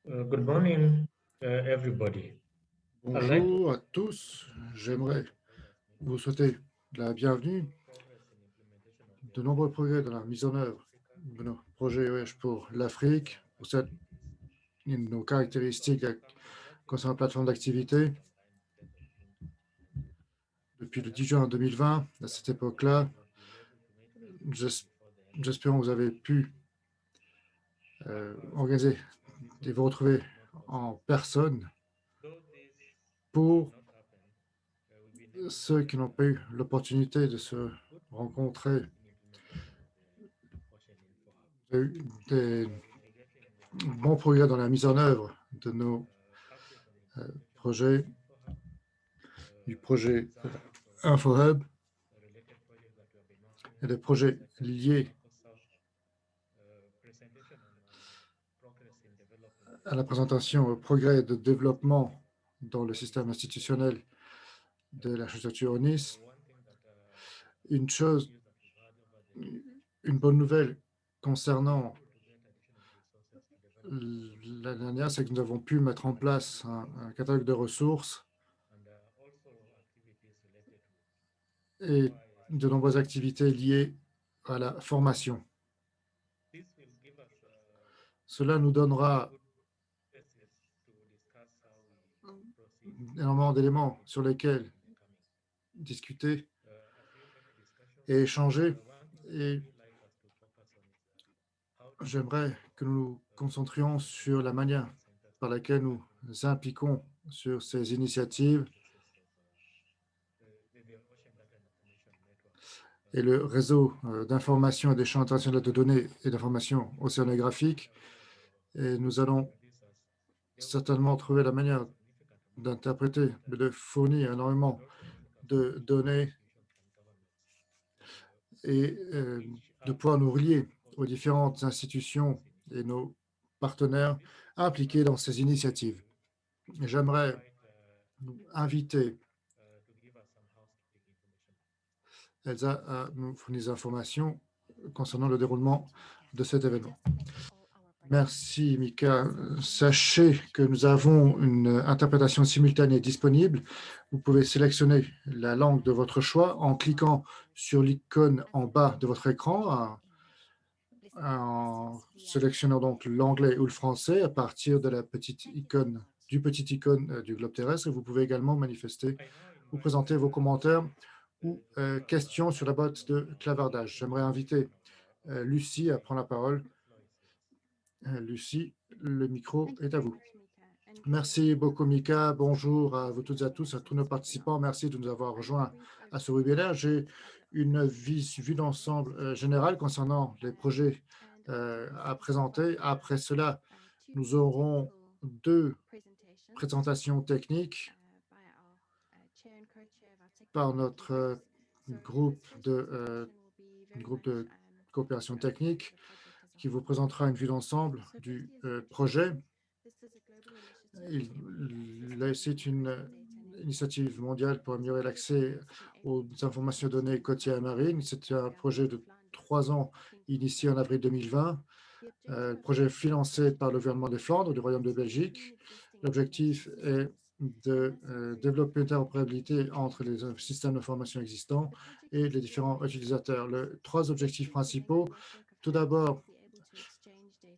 Good morning, everybody. I'd like to Bonjour à tous. J'aimerais vous souhaiter la bienvenue. De nombreux progrès dans la mise en œuvre de nos projets EH pour l'Afrique, pour nos caractéristiques concernant la plateforme d'activité. Depuis le 10 juin 2020, à cette époque-là, j'es- j'espère que vous avez pu organiser et vous retrouver en personne. Pour ceux qui n'ont pas eu l'opportunité de se rencontrer, il y a eu des bons progrès dans la mise en œuvre de nos projets, du projet InfoHub et des projets liés à la présentation au progrès de développement dans le système institutionnel de l'architecture ONIS. Une chose, une bonne nouvelle concernant la dernière, c'est que nous avons pu mettre en place un catalogue de ressources et de nombreuses activités liées à la formation. Cela nous donnera énormément d'éléments sur lesquels discuter et échanger. Et j'aimerais que nous nous concentrions sur la manière par laquelle nous impliquons sur ces initiatives et le réseau d'information et d'échange international de données et d'informations océanographiques. Et nous allons certainement trouver la manière d'interpréter, de fournir énormément de données et de pouvoir nous relier aux différentes institutions et nos partenaires impliqués dans ces initiatives. J'aimerais inviter Elsa à nous fournir des informations concernant le déroulement de cet événement. Merci, Mika. Sachez que nous avons une interprétation simultanée disponible. Vous pouvez sélectionner la langue de votre choix en cliquant sur l'icône en bas de votre écran, en sélectionnant donc l'anglais ou le français à partir de la petite icône du globe terrestre. Et vous pouvez également manifester ou présenter vos commentaires ou questions sur la boîte de clavardage. J'aimerais inviter Lucie à prendre la parole. Lucie, le micro est à vous. Merci beaucoup, Mika. Bonjour à vous toutes et à tous, à tous nos participants. Merci de nous avoir rejoints à ce webinaire. J'ai une vue d'ensemble générale concernant les projets à présenter. Après cela, nous aurons deux présentations techniques par notre groupe de coopération technique qui vous présentera une vue d'ensemble du projet. C'est une initiative mondiale pour améliorer l'accès aux informations données côtières et marines. C'est un projet de 3 ans initié en avril 2020. Projet financé par le gouvernement des Flandres, du Royaume de Belgique. L'objectif est de développer l'interopérabilité entre les systèmes d'information existants et les différents utilisateurs. Les 3 objectifs principaux. Tout d'abord,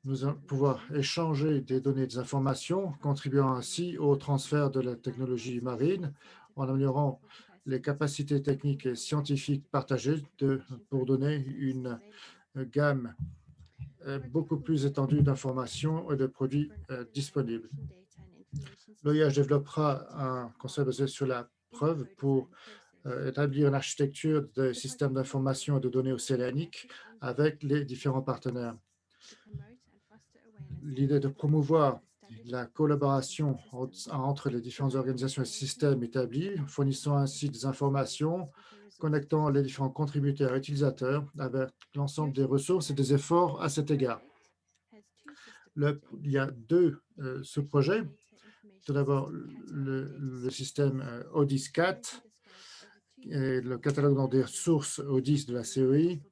nous allons pouvoir échanger des données et des informations, contribuant ainsi au transfert de la technologie marine en améliorant les capacités techniques et scientifiques partagées pour donner une gamme beaucoup plus étendue d'informations et de produits disponibles. L'OIH développera un concept basé sur la preuve pour établir une architecture de systèmes d'information et de données océaniques avec les différents partenaires. L'idée de promouvoir la collaboration entre les différentes organisations et systèmes établis, fournissant ainsi des informations, connectant les différents contributeurs et utilisateurs avec l'ensemble des ressources et des efforts à cet égard. Il y a deux sous-projets. Tout d'abord, le système ODIS-4 et le catalogue des ressources ODIS de la CEI.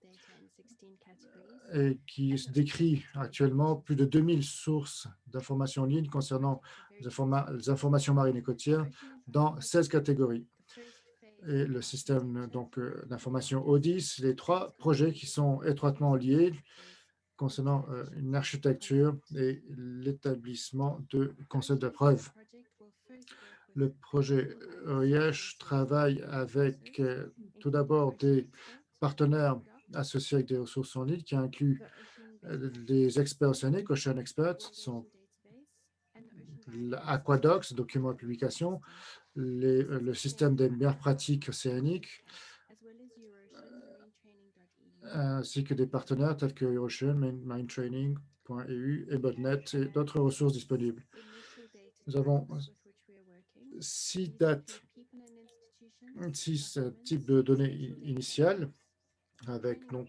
et qui décrit actuellement plus de 2000 sources d'informations en ligne concernant les informations marines et côtières dans 16 catégories. Et le système d'information ODIS, les trois projets qui sont étroitement liés concernant une architecture et l'établissement de concepts de preuve. Le projet OIH travaille avec tout d'abord des partenaires associés avec des ressources en ligne qui incluent des experts océaniques, Ocean Experts, sont l'Aquadocs, documents de publication, le système des meilleures pratiques océaniques, ainsi que des partenaires tels que Ocean, Marintraining.eu et Botnet et d'autres ressources disponibles. Nous avons 6 dates, 6 types de données initiales avec donc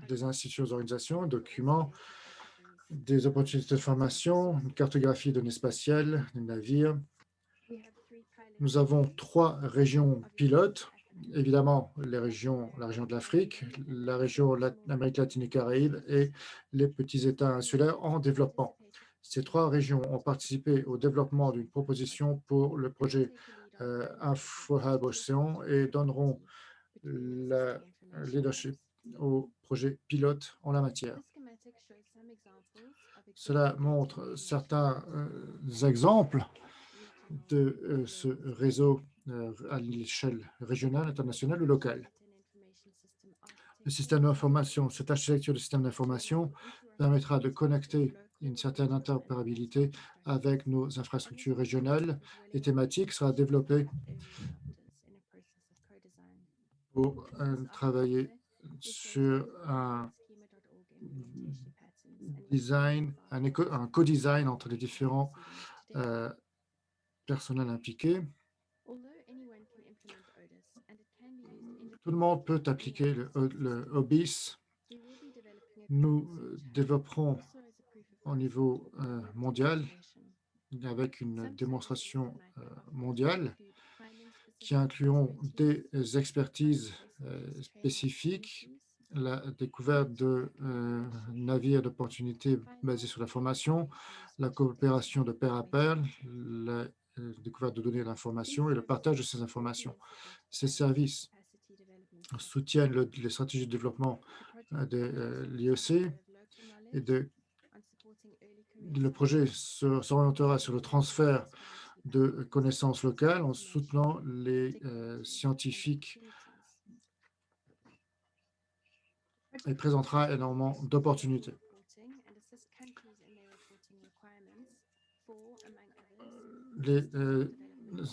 des institutions, organisations, documents, des opportunités de formation, une cartographie de données spatiales, des navires. Nous avons 3 régions pilotes. Évidemment, la région de l'Afrique, la région l'Amérique latine et Caraïbes et les petits États insulaires en développement. Ces 3 régions ont participé au développement d'une proposition pour le projet InfoHub Océan et donneront le leadership au projet pilote en la matière. Cela montre certains exemples de ce réseau à l'échelle régionale, internationale ou locale. Le système d'information, cette architecture de système d'information permettra de connecter une certaine interopérabilité avec nos infrastructures régionales et thématiques, sera développée pour travailler sur un design, un co-design entre les différents personnels impliqués. Tout le monde peut appliquer le OBIS. Nous développerons au niveau mondial avec une démonstration mondiale qui incluront des expertises spécifiques, la découverte de navires d'opportunités basés sur la formation, la coopération de pair à pair, la découverte de données d'information et le partage de ces informations. Ces services soutiennent les stratégies de développement de l'IEC et le projet s'orientera sur le transfert de connaissances locales en soutenant les scientifiques et présentera énormément d'opportunités. Les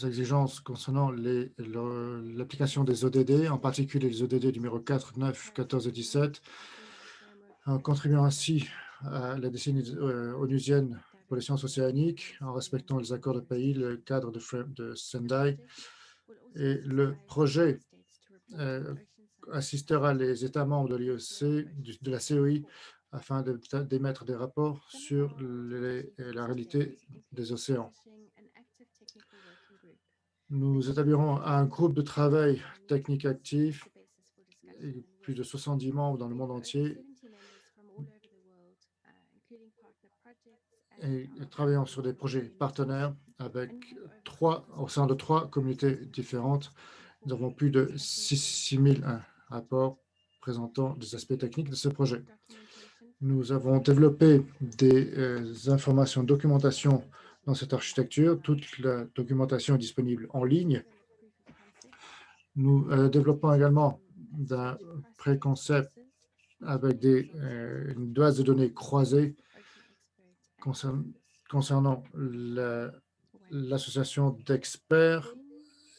exigences concernant l'application des ODD, en particulier les ODD numéro 4, 9, 14 et 17, en contribuant ainsi à la décennie onusienne pour les sciences océaniques, en respectant les accords de pays, le cadre de Sendai. Et le projet assistera les États membres de l'IEC, de la COI, afin d'émettre des rapports sur la réalité des océans. Nous établirons un groupe de travail technique actif, et plus de 70 membres dans le monde entier, et travaillant sur des projets partenaires au sein de 3 communautés différentes. Nous avons plus de 6 000 rapports présentant des aspects techniques de ce projet. Nous avons développé des informations de documentation dans cette architecture. Toute la documentation est disponible en ligne. Nous développons également un préconcept avec une base de données croisée concernant l'association d'experts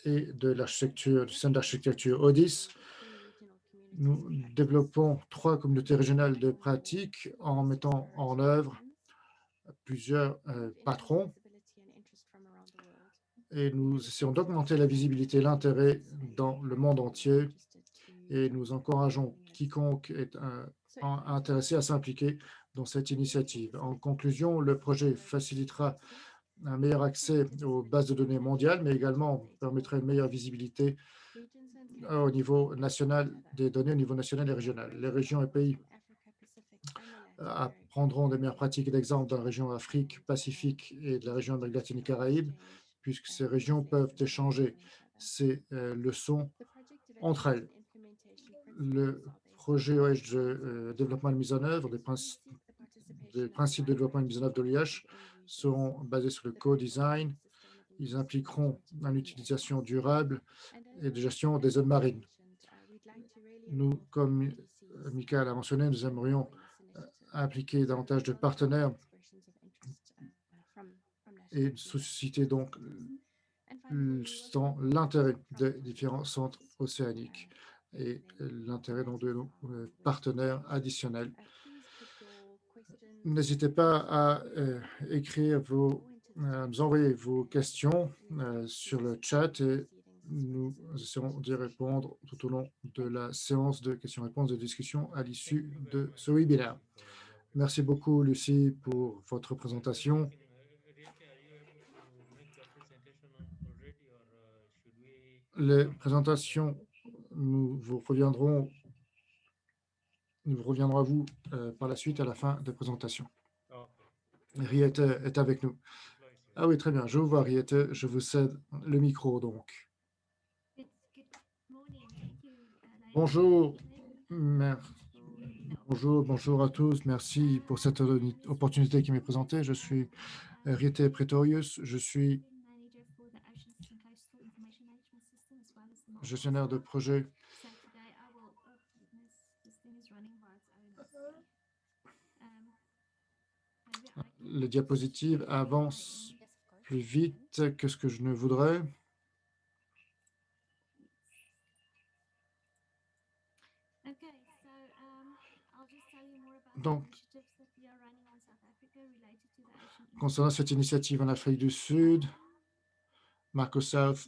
et de l'architecture, du système d'architecture ODIS. Nous développons 3 communautés régionales de pratique en mettant en œuvre plusieurs patrons et nous essayons d'augmenter la visibilité et l'intérêt dans le monde entier et nous encourageons quiconque est intéressé à s'impliquer dans cette initiative. En conclusion, le projet facilitera un meilleur accès aux bases de données mondiales, mais également permettrait une meilleure visibilité au niveau national, des données au niveau national et régional. Les régions et pays apprendront des meilleures pratiques et d'exemples dans la région Afrique, Pacifique et de la région Amérique latine et Caraïbes, puisque ces régions peuvent échanger ces leçons entre elles. Le projet OH de développement et de mise en œuvre des principes de développement et de mise en œuvre de l'IH seront basés sur le co-design. Ils impliqueront une utilisation durable et de gestion des zones marines. Nous, comme Michael a mentionné, nous aimerions impliquer davantage de partenaires et susciter donc l'intérêt des différents centres océaniques et l'intérêt donc de nos partenaires additionnels. N'hésitez pas à écrire nous envoyer vos questions sur le chat et nous essaierons d'y répondre tout au long de la séance de questions-réponses de discussion à l'issue de ce webinaire. Merci beaucoup, Lucie, pour votre présentation. Les présentations, nous reviendrons à vous par la suite à la fin des présentations. Riette est avec nous. Ah oui, très bien. Je vous vois, Riette. Je vous cède le micro, donc. Bonjour. Bonjour à tous. Merci pour cette opportunité qui m'est présentée. Je suis Riette Pretorius. Je suis gestionnaire de projet. Les diapositives avancent plus vite que ce que je ne voudrais. Donc, concernant cette initiative en Afrique du Sud, Marco South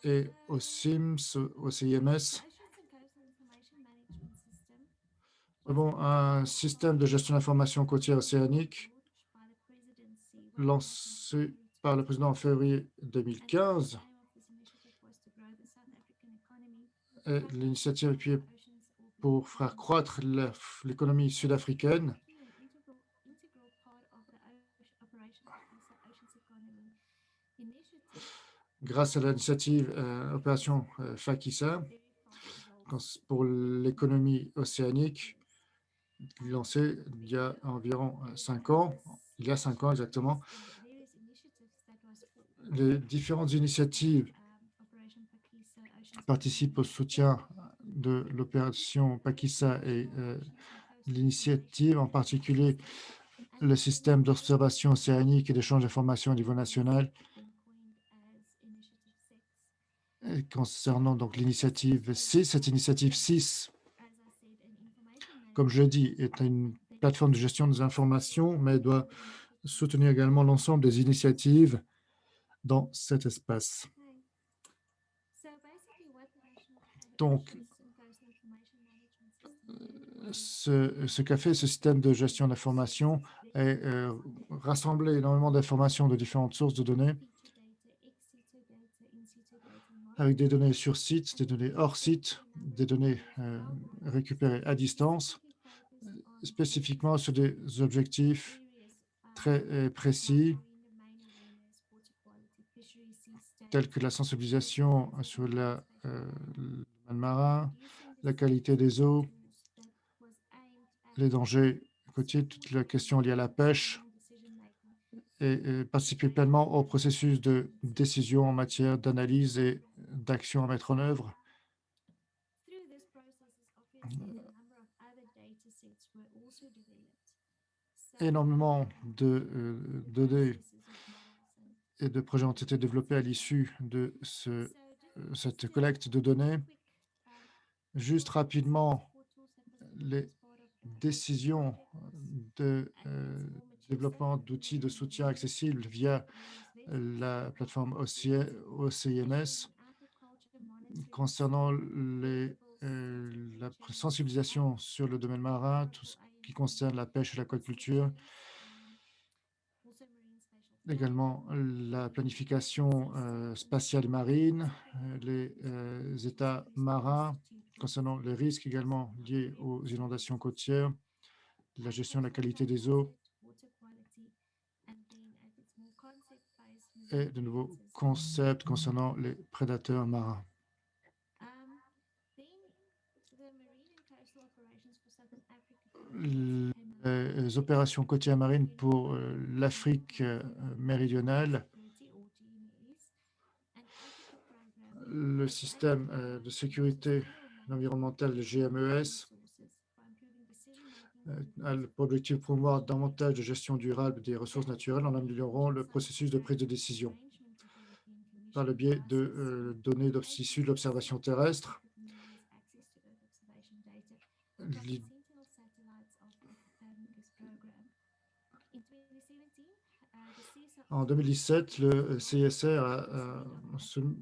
et au CIMS, au CIMS, bon, un système de gestion d'information côtière océanique lancé par le président en février 2015. L'initiative est pour faire croître l'économie sud-africaine. Grâce à l'initiative Opération FAKISA pour l'économie océanique, lancée il y a environ 5 ans, il y a 5 ans exactement. Les différentes initiatives participent au soutien de l'opération PAKISA et l'initiative, en particulier le système d'observation océanique et d'échange d'informations au niveau national. Et concernant donc l'initiative 6, cette initiative 6, comme je l'ai dit, est une plateforme de gestion des informations, mais doit soutenir également l'ensemble des initiatives dans cet espace. Donc, ce qu'a fait ce système de gestion d'information est rassembler énormément d'informations de différentes sources de données, avec des données sur site, des données hors site, des données récupérées à distance, spécifiquement sur des objectifs très précis, tels que la sensibilisation sur le marin, la qualité des eaux, les dangers côtiers, toute la question liée à la pêche, et participer pleinement au processus de décision en matière d'analyse et d'action à mettre en œuvre. Énormément de données et de projets ont été développés à l'issue de cette collecte de données. Juste rapidement, les décisions de développement d'outils de soutien accessibles via la plateforme OCIMS concernant la sensibilisation sur le domaine marin, tout ce qui concerne la pêche et l'aquaculture. également la planification spatiale et marine, les états marins, concernant les risques également liés aux inondations côtières, la gestion de la qualité des eaux et de nouveaux concepts concernant les prédateurs marins. Les opérations côtières marines pour l'Afrique méridionale, le système de sécurité environnementale, le GMES, a pour objectif de promouvoir davantage de gestion durable des ressources naturelles en améliorant le processus de prise de décision par le biais de données issues de l'observation terrestre. En 2017, le CSR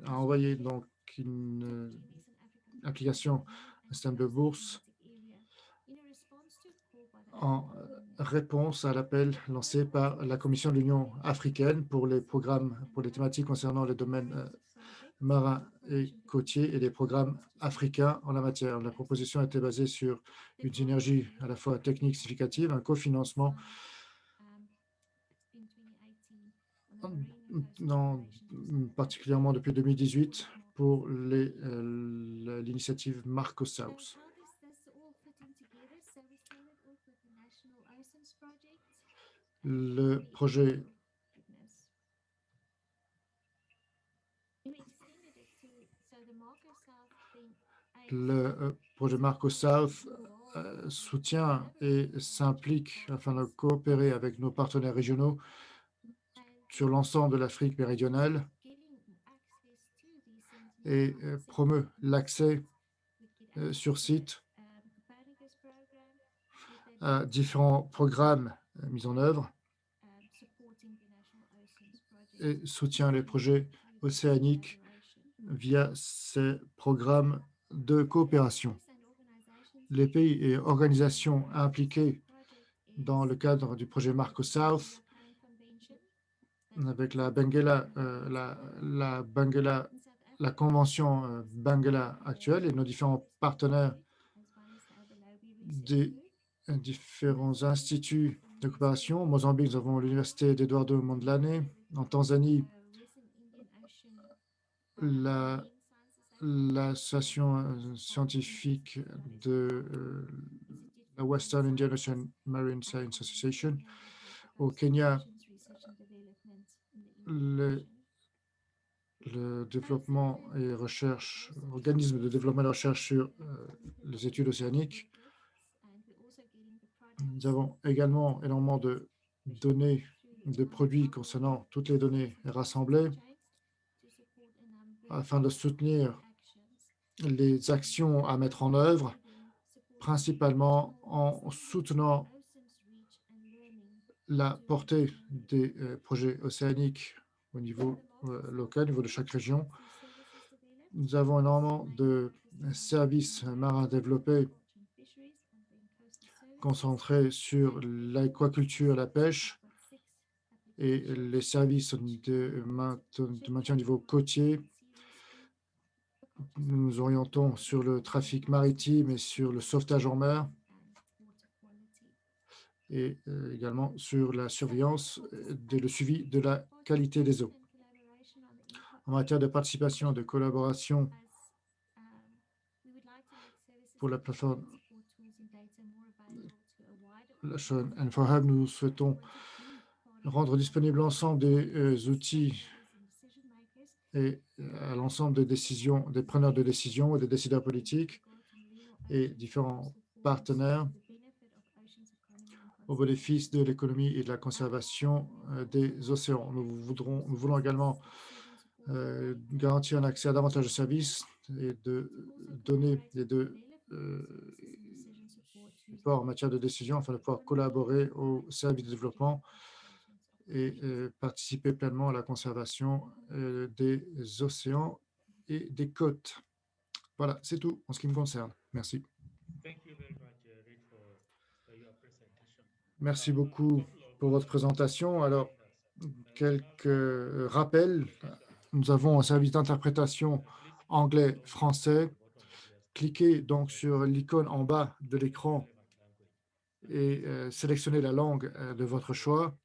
a envoyé donc une application, un système de bourse en réponse à l'appel lancé par la Commission de l'Union africaine pour les programmes, pour les thématiques concernant les domaines marins et côtiers et les programmes africains en la matière. La proposition était basée sur une synergie à la fois technique significative, un cofinancement particulièrement depuis 2018 pour l'initiative Marco South. Le projet Marco South soutient et s'implique afin de coopérer avec nos partenaires régionaux sur l'ensemble de l'Afrique méridionale et promeut l'accès sur site à différents programmes mis en œuvre et soutient les projets océaniques via ces programmes de coopération. Les pays et organisations impliquées dans le cadre du projet Marco South, avec la convention Benguela actuelle et nos différents partenaires des différents instituts de coopération. Au Mozambique, nous avons l'université d'Eduardo Mondlane. En Tanzanie, l'association scientifique de la Western Indian Ocean Marine Science Association. Au Kenya, le développement et recherche, organisme de développement et de recherche sur les études océaniques. Nous avons également énormément de données, de produits concernant toutes les données rassemblées afin de soutenir les actions à mettre en œuvre, principalement en soutenant la portée des projets océaniques au niveau local, au niveau de chaque région. Nous avons énormément de services marins développés concentrés sur l'aquaculture, la pêche et les services de maintien au niveau côtier. Nous nous orientons sur le trafic maritime et sur le sauvetage en mer et également sur la surveillance et le suivi de la qualité des eaux. En matière de participation, de collaboration pour la plateforme N4Hub, nous souhaitons rendre disponible l'ensemble des outils et à l'ensemble des décisions, des preneurs de décision et des décideurs politiques et différents partenaires au bénéfice de l'économie et de la conservation des océans. Nous voulons également garantir un accès à davantage de services et de données et de support en matière de décision afin de pouvoir collaborer au service de développement et participer pleinement à la conservation des océans et des côtes. Voilà, c'est tout en ce qui me concerne. Merci. Merci beaucoup pour votre présentation. Alors, quelques rappels. Nous avons un service d'interprétation anglais-français. Cliquez donc sur l'icône en bas de l'écran et sélectionnez la langue de votre choix,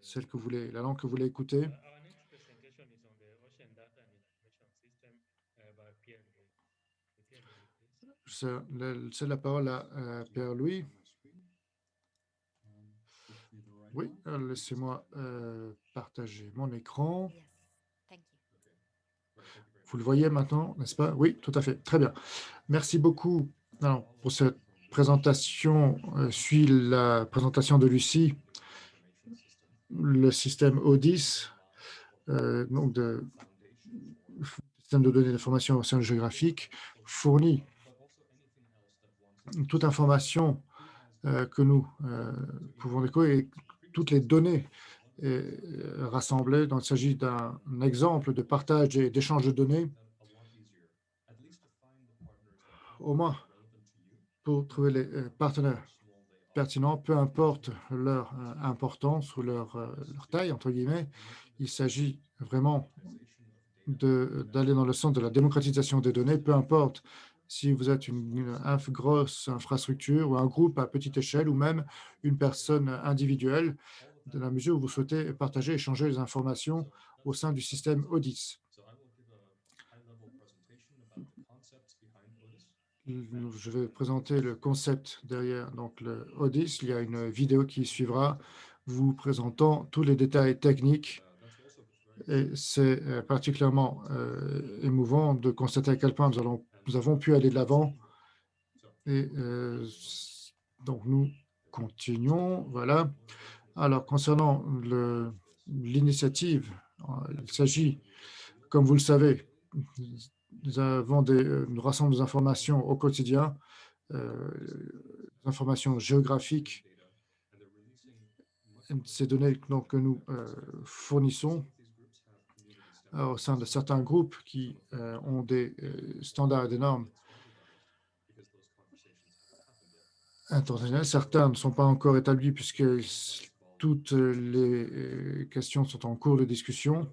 celle que vous voulez, la langue que vous voulez écouter. Our next presentation is on the Ocean Data and Information System by Pierre Louis. Pierre Louis, please. C'est la parole à Pierre-Louis. Oui, laissez-moi partager mon écran. Vous le voyez maintenant, n'est-ce pas? Oui, tout à fait. Très bien. Merci beaucoup. Alors, pour cette présentation, suit la présentation de Lucie, le système ODIS, donc de système de données d'information océanogéographique, fournit toute information que nous pouvons découvrir et toutes les données rassemblées. Donc, il s'agit d'un exemple de partage et d'échange de données, au moins pour trouver les partenaires pertinents, peu importe leur importance ou leur taille, entre guillemets. Il s'agit vraiment d'aller dans le sens de la démocratisation des données, peu importe si vous êtes une grosse infrastructure ou un groupe à petite échelle ou même une personne individuelle, de la mesure où vous souhaitez partager, échanger les informations au sein du système ODIS. Je vais présenter le concept derrière donc le ODIS. Il y a une vidéo qui suivra vous présentant tous les détails techniques. Et c'est particulièrement émouvant de constater à quel point nous avons pu aller de l'avant. Et donc, nous continuons. Voilà. Alors, concernant l'initiative, il s'agit, comme vous le savez, nous rassemblons des informations au quotidien, des informations géographiques, ces données donc, que nous fournissons au sein de certains groupes qui ont des standards et des normes internationales. Certains ne sont pas encore établis puisque toutes les questions sont en cours de discussion.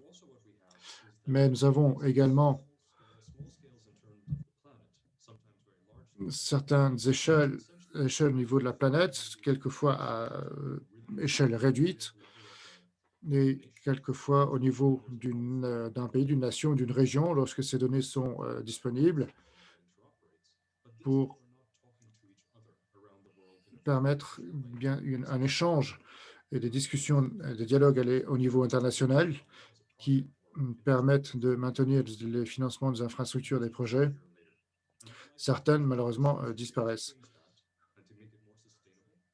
Mais nous avons également certaines échelles au niveau de la planète, quelquefois à échelle réduite, et quelquefois au niveau d'un pays, d'une nation, d'une région, lorsque ces données sont disponibles pour permettre bien un échange et des discussions, des dialogues au niveau international qui permettent de maintenir les financements des infrastructures des projets. Certaines, malheureusement, disparaissent.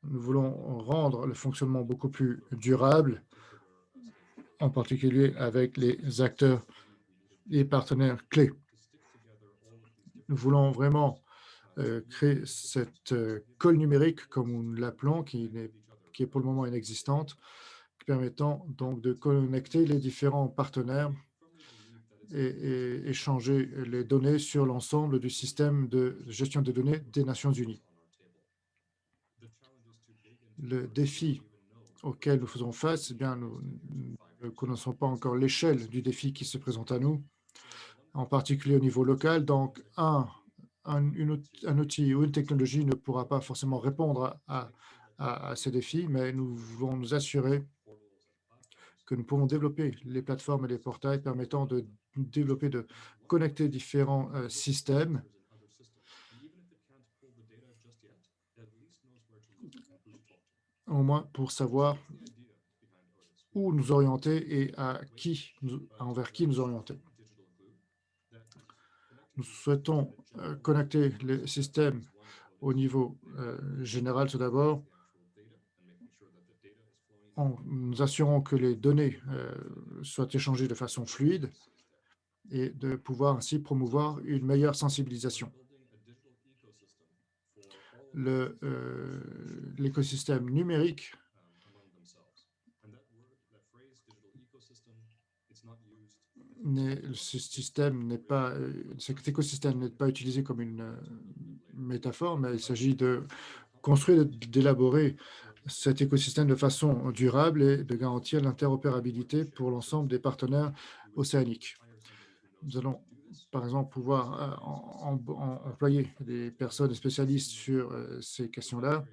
Nous voulons rendre le fonctionnement beaucoup plus durable, en particulier avec les acteurs et partenaires clés. Nous voulons vraiment créer cette colle numérique, comme nous l'appelons, qui est pour le moment inexistante, permettant donc de connecter les différents partenaires et échanger les données sur l'ensemble du système de gestion des données des Nations Unies. Le défi auquel nous faisons face, eh bien, nous ne connaissons pas encore l'échelle du défi qui se présente à nous, en particulier au niveau local. Donc, un outil ou une technologie ne pourra pas forcément répondre à ces défis, mais nous voulons nous assurer que nous pouvons développer les plateformes et les portails permettant de développer, de connecter différents systèmes au moins pour savoir où nous orienter et envers qui nous orienter. Nous souhaitons connecter les systèmes au niveau général tout d'abord, en nous assurant que les données soient échangées de façon fluide et de pouvoir ainsi promouvoir une meilleure sensibilisation. L'écosystème numérique cet écosystème n'est pas utilisé comme une métaphore, mais il s'agit de construire, d'élaborer cet écosystème de façon durable et de garantir l'interopérabilité pour l'ensemble des partenaires océaniques. Nous allons, par exemple, pouvoir employer des personnes spécialistes sur ces questions-là.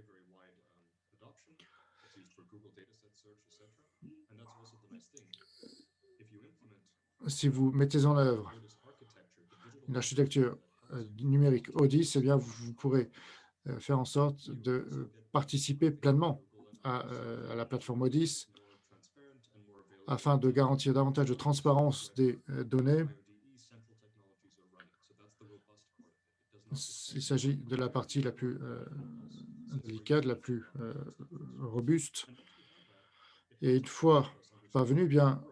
Si vous mettez en œuvre une architecture numérique ODIS, eh bien, vous pourrez faire en sorte de participer pleinement à la plateforme ODIS afin de garantir davantage de transparence des données. Il s'agit de la partie la plus délicate, la plus robuste. Et une fois parvenu, bien,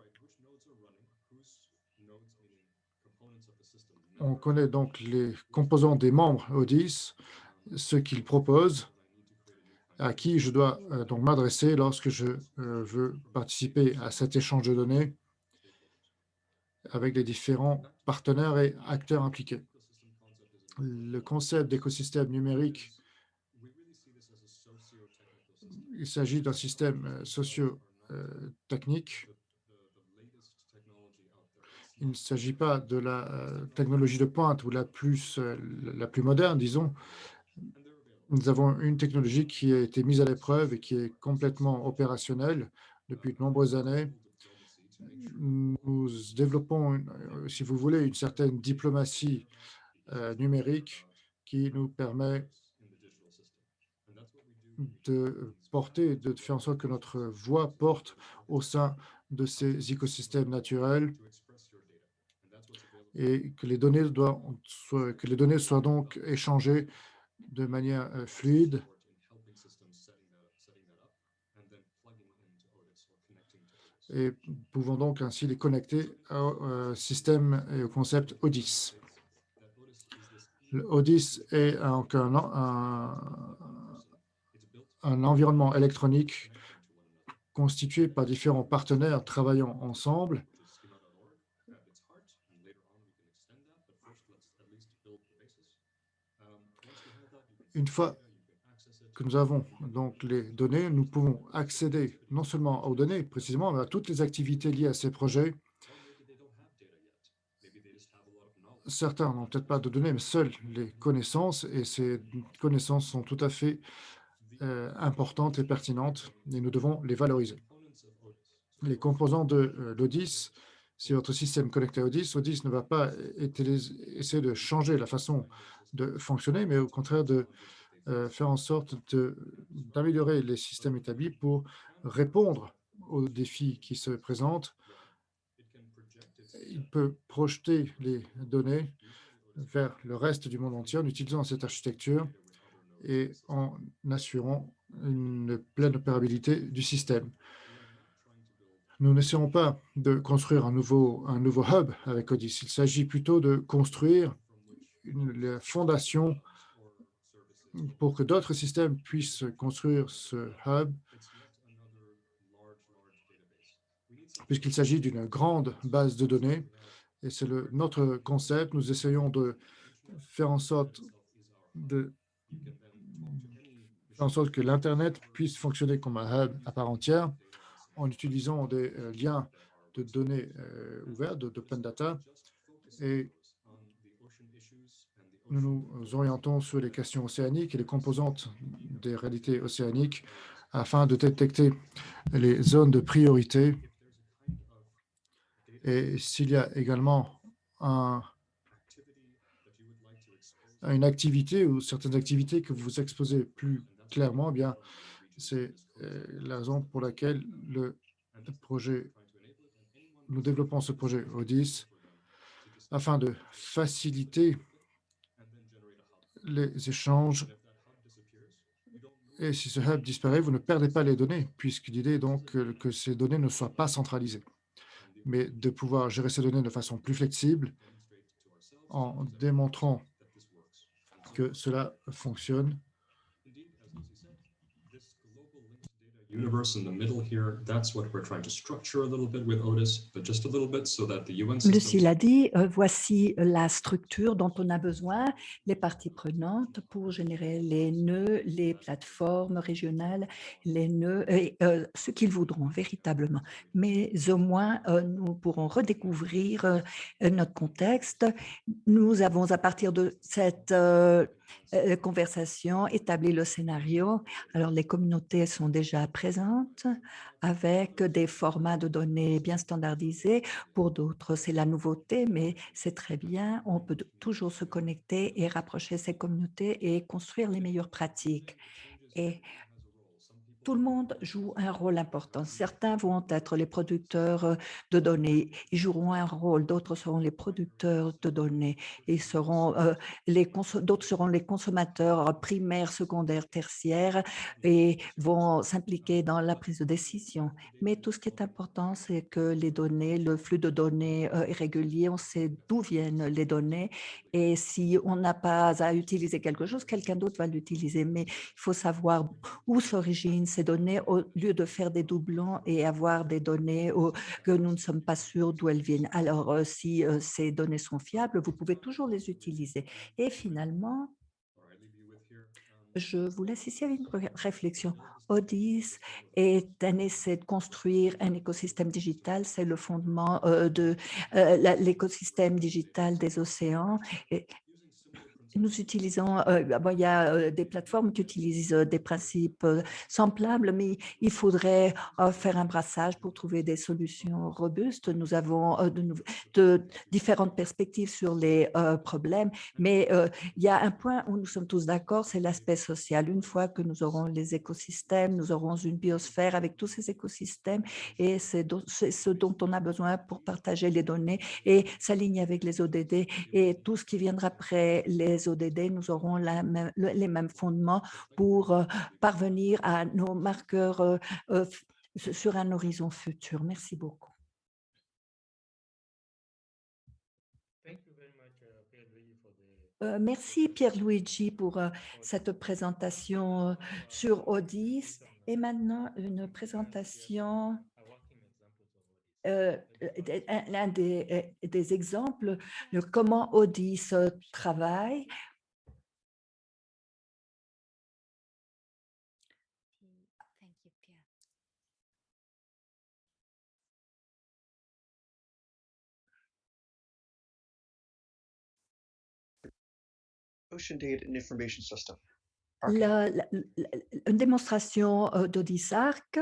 on connaît donc les composants des membres ODIS, ce qu'ils proposent, à qui je dois donc m'adresser lorsque je veux participer à cet échange de données avec les différents partenaires et acteurs impliqués. Le concept d'écosystème numérique, il s'agit d'un système socio-technique. Il ne s'agit pas de la technologie de pointe ou la plus moderne, disons. Nous avons une technologie qui a été mise à l'épreuve et qui est complètement opérationnelle depuis de nombreuses années. Nous développons, si vous voulez, une certaine diplomatie numérique qui nous permet de porter, de faire en sorte que notre voix porte au sein de ces écosystèmes naturels et que les données soient donc échangées de manière fluide et pouvons donc ainsi les connecter au système et au concept ODIS. Le ODIS est un environnement électronique constitué par différents partenaires travaillant ensemble. Une fois que nous avons donc les données, nous pouvons accéder non seulement aux données précisément, mais à toutes les activités liées à ces projets. Certains n'ont peut-être pas de données, mais seules les connaissances, et ces connaissances sont tout à fait importantes et pertinentes, et nous devons les valoriser. Les composants de l'ODIS, si votre système connecté à ODIS, ODIS ne va pas essayer de changer la façon de fonctionner, mais au contraire de faire en sorte d'améliorer les systèmes établis pour répondre aux défis qui se présentent. Il peut projeter les données vers le reste du monde entier en utilisant cette architecture et en assurant une pleine opérabilité du système. Nous n'essayons pas de construire un nouveau hub avec ODIS. Il s'agit plutôt de construire la fondation pour que d'autres systèmes puissent construire ce hub, puisqu'il s'agit d'une grande base de données. Et c'est notre concept. Nous essayons de faire en sorte que l'Internet puisse fonctionner comme un hub à part entière en utilisant des liens de données ouverts, d'open data. Et nous nous orientons sur les questions océaniques et les composantes des réalités océaniques afin de détecter les zones de priorité. Et s'il y a également une activité ou certaines activités que vous exposez plus clairement, eh bien, c'est la raison pour laquelle nous développons ce projet ODIS afin de faciliter les échanges. Et si ce hub disparaît, vous ne perdez pas les données, puisque l'idée est donc que ces données ne soient pas centralisées, mais de pouvoir gérer ces données de façon plus flexible en démontrant que cela fonctionne. universe in the middle here, that's what we're trying to structure a little bit with Otis, but just a little bit so that the UN Lucie systems l'a dit, voici la structure dont on a besoin, les parties prenantes pour générer les nœuds, les plateformes régionales, les nœuds, et ce qu'ils voudront véritablement. Mais au moins, nous pourrons redécouvrir notre contexte. Nous avons, à partir de cette conversation, établi le scénario. Alors, les communautés sont déjà présentes avec des formats de données bien standardisés. Pour d'autres, c'est la nouveauté, mais c'est très bien. On peut toujours se connecter et rapprocher ces communautés et construire les meilleures pratiques. Et tout le monde joue un rôle important. Certains vont être les producteurs de données. Ils joueront un rôle. D'autres seront les producteurs de données. D'autres seront les consommateurs primaires, secondaires, tertiaires et vont s'impliquer dans la prise de décision. Mais tout ce qui est important, c'est que les données, le flux de données est régulier. On sait d'où viennent les données. Et si on n'a pas à utiliser quelque chose, quelqu'un d'autre va l'utiliser. Mais il faut savoir où s'originent ces données au lieu de faire des doublons et avoir des données que nous ne sommes pas sûrs d'où elles viennent. Alors, si ces données sont fiables, vous pouvez toujours les utiliser. Et finalement, je vous laisse ici avec une réflexion. ODIS est un essai de construire un écosystème digital. C'est le fondement de l'écosystème digital des océans. Et nous utilisons, il y a des plateformes qui utilisent des principes semblables, mais il faudrait faire un brassage pour trouver des solutions robustes. Nous avons de différentes perspectives sur les problèmes, mais il y a un point où nous sommes tous d'accord, c'est l'aspect social. Une fois que nous aurons les écosystèmes, nous aurons une biosphère avec tous ces écosystèmes et c'est ce dont on a besoin pour partager les données et s'aligner avec les ODD et tout ce qui viendra après les ODD, nous aurons les mêmes fondements pour parvenir à nos marqueurs sur un horizon futur. Merci beaucoup. Merci Pierluigi pour cette présentation sur ODIS. Et maintenant, une présentation l'un des exemples de comment ODIS travaille. Ocean Data and Information System. Une démonstration d'ODIS-ARC.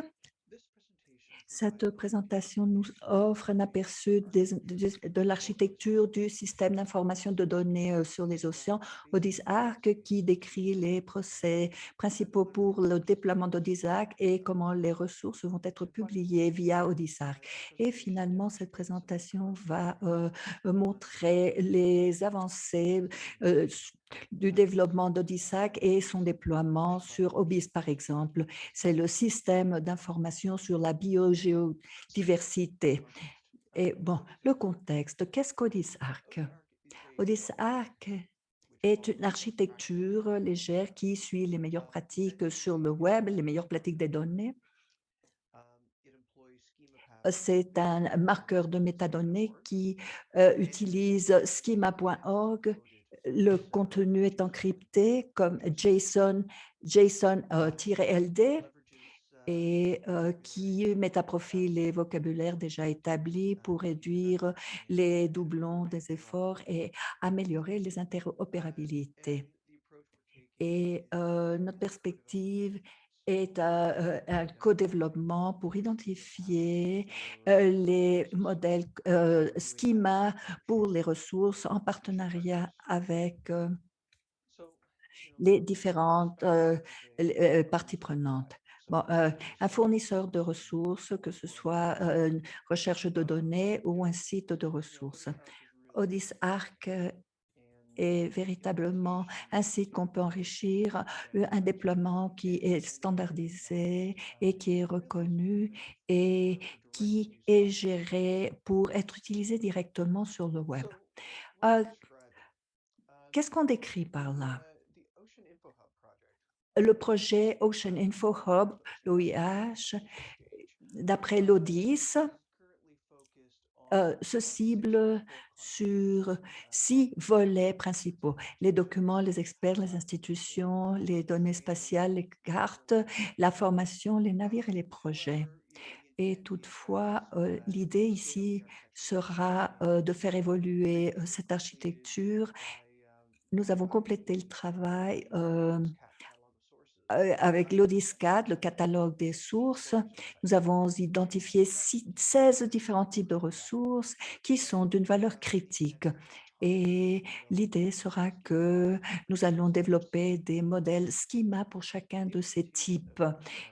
Cette présentation nous offre un aperçu de l'architecture du système d'information de données sur les océans ODIS-ARC qui décrit les procès principaux pour le déploiement d'ODIS-ARC et comment les ressources vont être publiées via ODIS-ARC. Et finalement, cette présentation va montrer les avancées du développement d'ODIS-ARC et son déploiement sur OBIS, par exemple. C'est le système d'information sur la biogéodiversité. Et bon, le contexte, qu'est-ce qu'ODIS-ARC? ODIS-ARC est une architecture légère qui suit les meilleures pratiques sur le web, les meilleures pratiques des données. C'est un marqueur de métadonnées qui utilise schema.org. Le contenu est encrypté comme JSON-LD et qui met à profit les vocabulaires déjà établis pour réduire les doublons des efforts et améliorer les interopérabilités. Et notre perspective est un co-développement pour identifier les modèles schema pour les ressources en partenariat avec les différentes parties prenantes. Bon, un fournisseur de ressources, que ce soit une recherche de données ou un site de ressources. ODIS-ARC est véritablement un site qu'on peut enrichir, un déploiement qui est standardisé et qui est reconnu et qui est géré pour être utilisé directement sur le web. Qu'est-ce qu'on décrit par là? le projet Ocean Info Hub, l'OIH, d'après l'ODIS, se cible sur 6 volets principaux: les documents, les experts, les institutions, les données spatiales, les cartes, la formation, les navires et les projets. Et toutefois, l'idée ici sera de faire évoluer cette architecture. Nous avons complété le travail avec l'ODISCAD, le catalogue des sources. Nous avons identifié 16 différents types de ressources qui sont d'une valeur critique. Et l'idée sera que nous allons développer des modèles schema pour chacun de ces types.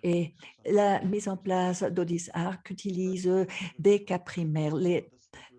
Et la mise en place d'ODIS-ARC utilise des cas primaires.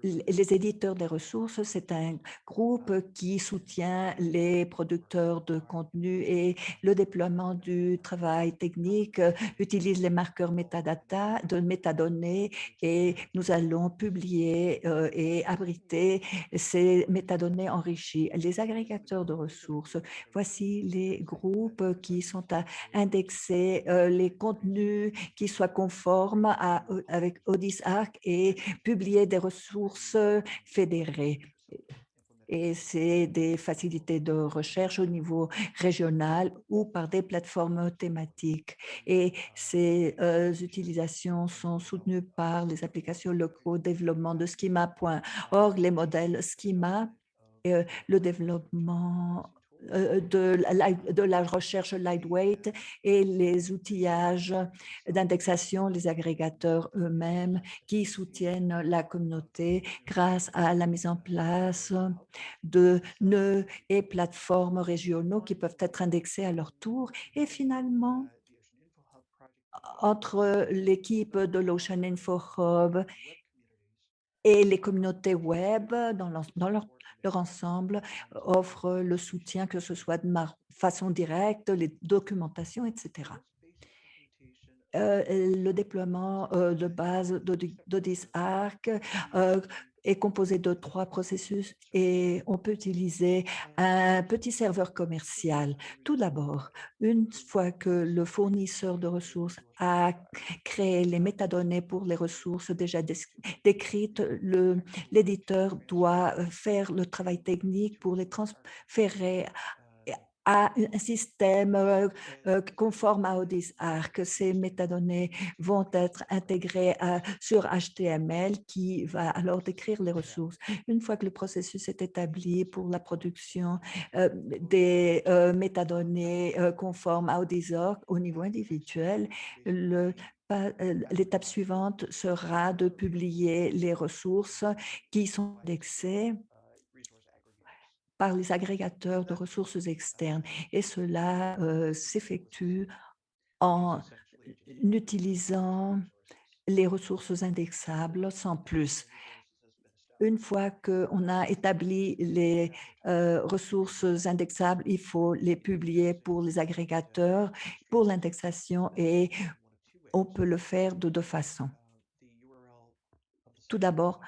Les éditeurs des ressources, c'est un groupe qui soutient les producteurs de contenu, et le déploiement du travail technique utilise les marqueurs métadata, de métadonnées, et nous allons publier et abriter ces métadonnées enrichies. Les agrégateurs de ressources, voici les groupes qui sont à indexer les contenus qui soient conformes avec ODIS-ARC et publier des ressources fédérées. Et c'est des facilités de recherche au niveau régional ou par des plateformes thématiques. Et ces utilisations sont soutenues par les applications locaux, développement de schema.org, les modèles schema, le développement de la recherche lightweight et les outillages d'indexation, les agrégateurs eux-mêmes qui soutiennent la communauté grâce à la mise en place de nœuds et plateformes régionaux qui peuvent être indexés à leur tour. Et finalement, entre l'équipe de l'Ocean Info Hub et les communautés web dans leur ensemble offrent le soutien, que ce soit de façon directe, les documentations, etc. Le déploiement de base d'ODIS-ARC est composé de 3 processus, et on peut utiliser un petit serveur commercial. Tout d'abord, une fois que le fournisseur de ressources a créé les métadonnées pour les ressources déjà décrites, l'éditeur doit faire le travail technique pour les transférer à un système conforme à ODIS-ARC. Ces métadonnées vont être intégrées sur HTML qui va alors décrire les ressources. Une fois que le processus est établi pour la production des métadonnées conformes à ODIS-ARC au niveau individuel, l'étape suivante sera de publier les ressources qui sont indexées par les agrégateurs de ressources externes, et cela s'effectue en utilisant les ressources indexables sans plus. Une fois qu'on a établi les ressources indexables, il faut les publier pour les agrégateurs, pour l'indexation, et on peut le faire de 2 façons. Tout d'abord,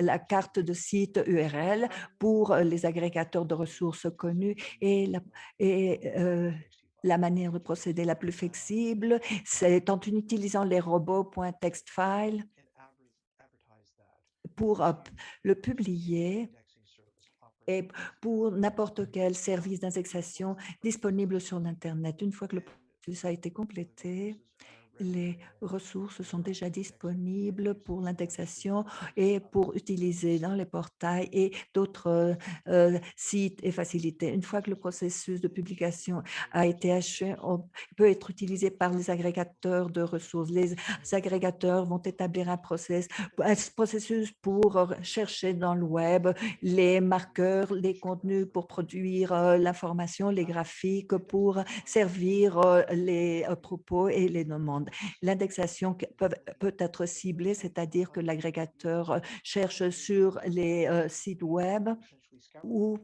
la carte de site URL pour les agrégateurs de ressources connus, et la manière de procéder la plus flexible, c'est en utilisant les robots.txt-file pour le publier, et pour n'importe quel service d'indexation disponible sur l'Internet. Une fois que le processus a été complété, les ressources sont déjà disponibles pour l'indexation et pour utiliser dans les portails et d'autres sites et facilités. Une fois que le processus de publication a été achevé, on peut être utilisé par les agrégateurs de ressources. Les agrégateurs vont établir un processus pour chercher dans le web les marqueurs, les contenus pour produire l'information, les graphiques pour servir les propos et les demandes. L'indexation peut être ciblée, c'est-à-dire que l'agrégateur cherche sur les sites web ou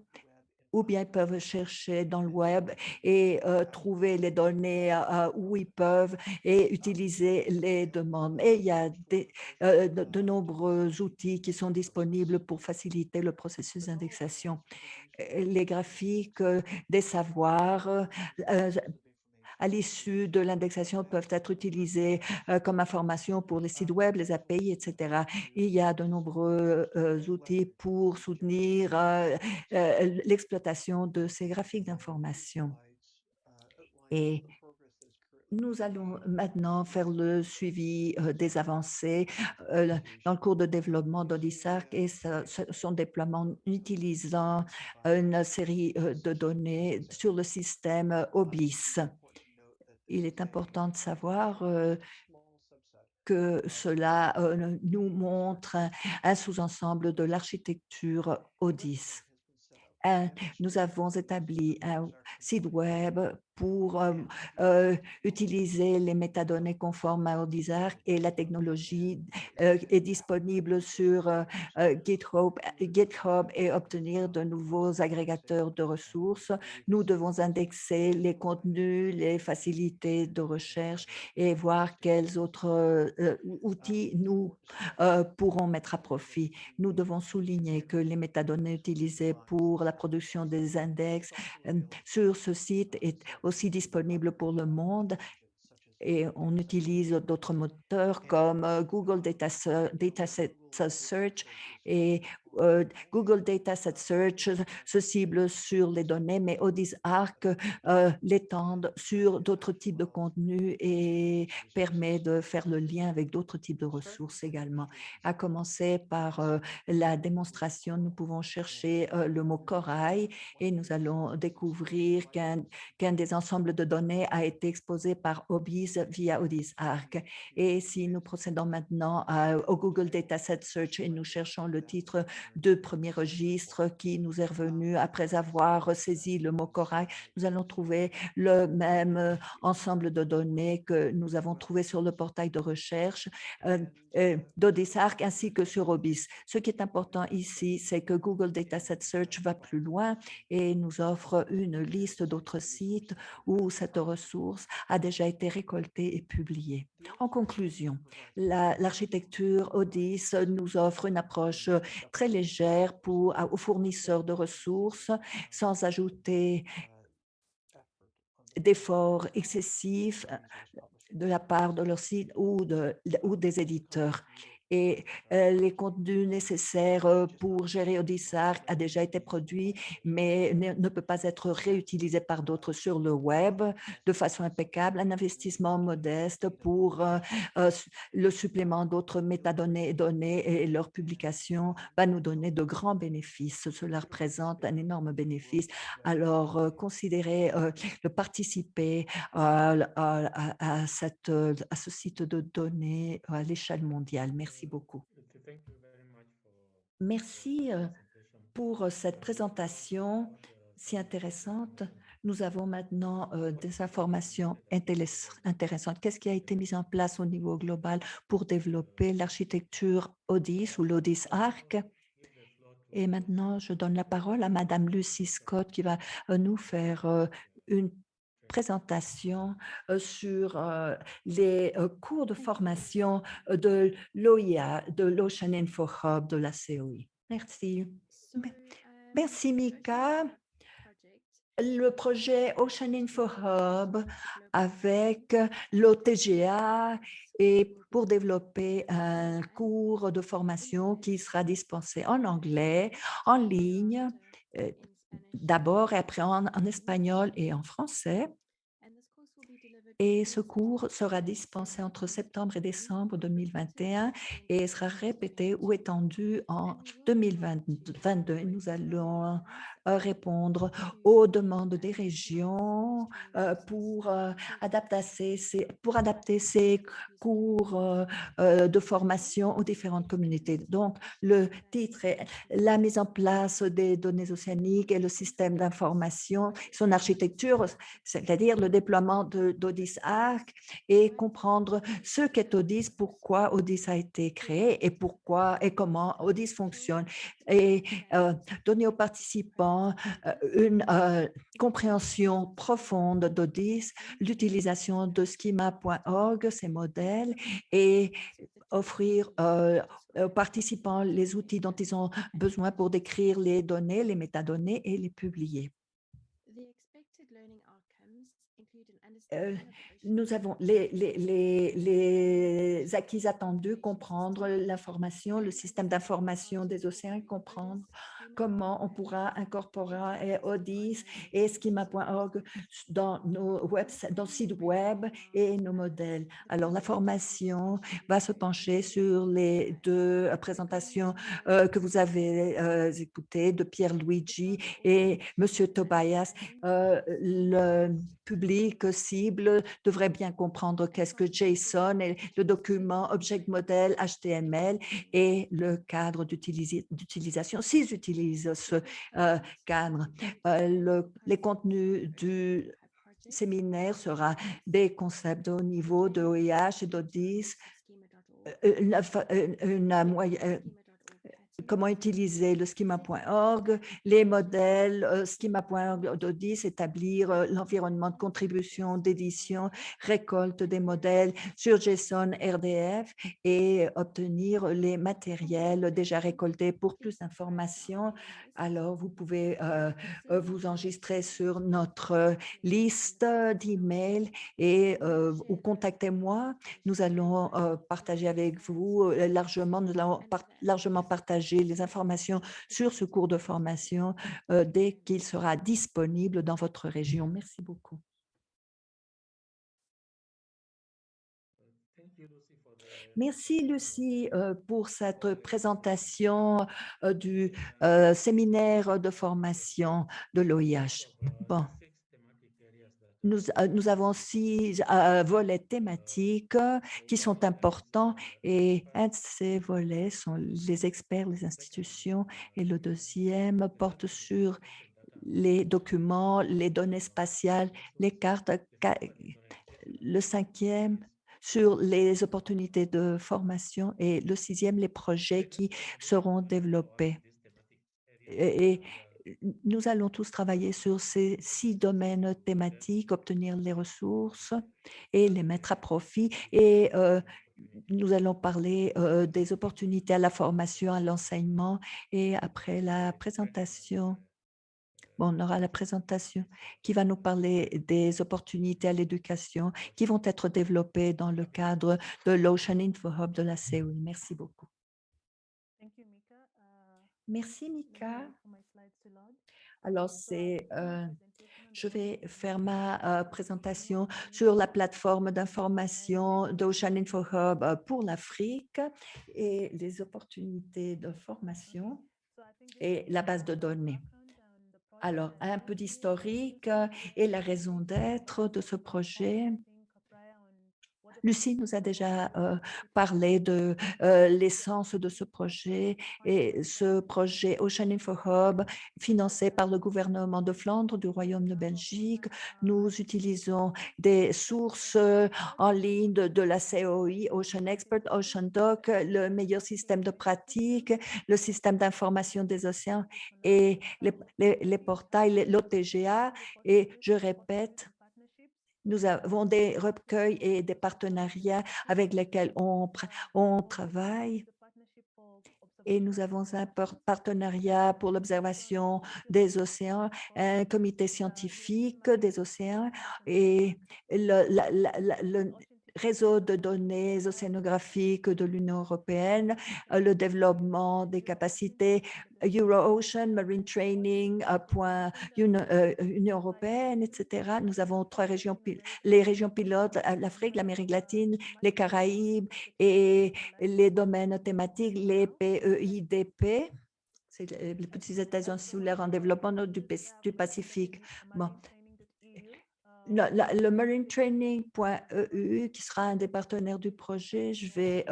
ou bien ils peuvent chercher dans le web et trouver les données où ils peuvent et utiliser les demandes. Et il y a de nombreux outils qui sont disponibles pour faciliter le processus d'indexation. Les graphiques des savoirs à l'issue de l'indexation peuvent être utilisés comme information pour les sites web, les API, etc. Il y a de nombreux outils pour soutenir l'exploitation de ces graphiques d'information. Et nous allons maintenant faire le suivi des avancées dans le cours de développement d'Odysarc et son déploiement utilisant une série de données sur le système OBIS. Il est important de savoir que cela nous montre un sous-ensemble de l'architecture ODIS. Nous avons établi un site web pour utiliser les métadonnées conformes à ODISARC et la technologie est disponible sur GitHub et obtenir de nouveaux agrégateurs de ressources. Nous devons indexer les contenus, les facilités de recherche et voir quels autres outils nous pourrons mettre à profit. Nous devons souligner que les métadonnées utilisées pour la production des index sur ce site est aussi disponible pour le monde et on utilise d'autres moteurs comme Google Dataset Search et Google Dataset Search se cible sur les données, mais ODISARC l'étend sur d'autres types de contenus et permet de faire le lien avec d'autres types de ressources également. À commencer par la démonstration, nous pouvons chercher le mot corail et nous allons découvrir qu'un des ensembles de données a été exposé par OBIS via ODISARC. Et si nous procédons maintenant au Google Dataset Search et nous cherchons le titre de premier registre qui nous est revenu après avoir saisi le mot corail, nous allons trouver le même ensemble de données que nous avons trouvé sur le portail de recherche d'ODISARC ainsi que sur OBIS. Ce qui est important ici, c'est que Google Dataset Search va plus loin et nous offre une liste d'autres sites où cette ressource a déjà été récoltée et publiée. En conclusion, l'architecture ODIS nous offre une approche très légère aux fournisseurs de ressources sans ajouter d'efforts excessifs de la part de leur site ou des éditeurs. Et les contenus nécessaires pour gérer ODISARC a déjà été produit, mais ne peut pas être réutilisé par d'autres sur le web de façon impeccable. Un investissement modeste pour le supplément d'autres métadonnées et données et leur publication va nous donner de grands bénéfices. Cela représente un énorme bénéfice. Alors, considérez de participer à ce site de données à l'échelle mondiale. Merci beaucoup. Merci pour cette présentation si intéressante. Nous avons maintenant des informations intéressantes. Qu'est-ce qui a été mis en place au niveau global pour développer l'architecture ODIS ou l'ODISARC? Et maintenant, je donne la parole à Madame Lucy Scott qui va nous faire une présentation sur les cours de formation de l'OIA, de l'Ocean Info Hub de la COI. Merci. Merci, Mika. Le projet Ocean Info Hub avec l'OTGA et pour développer un cours de formation qui sera dispensé en anglais, en ligne, d'abord et après en espagnol et en français. Et ce cours sera dispensé entre septembre et décembre 2021 et sera répété ou étendu en 2022. Et nous allons répondre aux demandes des régions pour adapter ces cours de formation aux différentes communautés. Donc, le titre est « La mise en place des données océaniques et le système d'information, son architecture », c'est-à-dire le déploiement d'ODISARC et comprendre ce qu'est ODIS, pourquoi ODIS a été créé et pourquoi et comment ODIS fonctionne. et donner aux participants une compréhension profonde d'ODIS, l'utilisation de schema.org, ces modèles, et offrir aux participants les outils dont ils ont besoin pour décrire les données, les métadonnées et les publier. Nous avons les acquis attendus, comprendre l'information, le système d'information des océans, comprendre comment on pourra incorporer ODIS et schema.org dans nos sites web et nos modèles. Alors, la formation va se pencher sur les deux présentations que vous avez écoutées de Pierre Luigi et Monsieur Tobias. Le public cible devrait bien comprendre qu'est-ce que JSON et le document Object Model HTML et le cadre d'utilisation, s'ils utilisent ce cadre. Les contenus du séminaire sera des concepts au niveau de OIH et d'ODIS, comment utiliser le schema.org, les modèles schema.org d'ODIS, établir l'environnement de contribution, d'édition, récolte des modèles sur JSON RDF et obtenir les matériels déjà récoltés. Pour plus d'informations, alors vous pouvez vous enregistrer sur notre liste d'emails et ou contactez-moi. Nous allons partager avec vous largement, nous allons largement partager les informations sur ce cours de formation dès qu'il sera disponible dans votre région. Merci beaucoup. Merci Lucie pour cette présentation du séminaire de formation de l'OIH. Bon. Nous avons 6 volets thématiques qui sont importants et un de ces volets sont les experts, les institutions et le deuxième porte sur les documents, les données spatiales, les cartes, le cinquième sur les opportunités de formation et le sixième, les projets qui seront développés. Et nous allons tous travailler sur ces 6 domaines thématiques, obtenir les ressources et les mettre à profit. Et nous allons parler des opportunités à la formation, à l'enseignement. Et après la présentation, on aura la présentation qui va nous parler des opportunités à l'éducation qui vont être développées dans le cadre de l'Ocean Info Hub de la COI. Merci beaucoup. Merci, Mika. Alors, je vais faire ma présentation sur la plateforme d'information d'Ocean Info Hub pour l'Afrique et les opportunités de formation et la base de données. Alors, un peu d'historique et la raison d'être de ce projet. Lucie nous a déjà parlé de l'essence de ce projet et ce projet Ocean Info Hub, financé par le gouvernement de Flandre du Royaume de Belgique. Nous utilisons des sources en ligne de la COI, Ocean Expert, Ocean Doc, le meilleur système de pratique, le système d'information des océans et les portails, l'OTGA. Et je répète, nous avons des recueils et des partenariats avec lesquels on travaille. Et nous avons un partenariat pour l'observation des océans, un comité scientifique des océans et le réseau de données océanographiques de l'Union européenne, le développement des capacités Euro-Ocean, Marine Training, Union européenne, etc. Nous avons 3 régions, les régions pilotes, l'Afrique, l'Amérique latine, les Caraïbes et les domaines thématiques, les PEIDP, c'est les petits États insulaires en développement du Pacifique. Bon. le marinetraining.eu, qui sera un des partenaires du projet. Je vais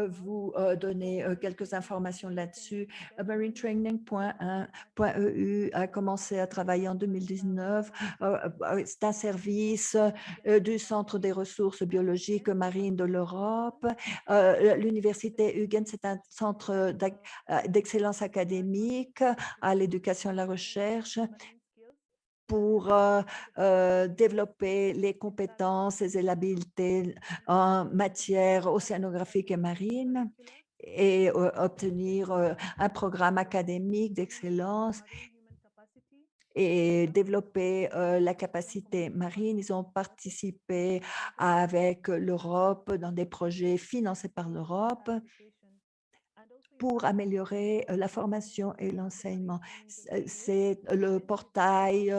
vous donner quelques informations là-dessus. Marinetraining.eu a commencé à travailler en 2019. C'est un service du Centre des ressources biologiques marines de l'Europe. L'Université Huygens, c'est un centre d'excellence académique à l'éducation et la recherche pour développer les compétences et l'habileté en matière océanographique et marine et obtenir un programme académique d'excellence et développer la capacité marine. Ils ont participé avec l'Europe dans des projets financés par l'Europe pour améliorer la formation et l'enseignement. C'est le portail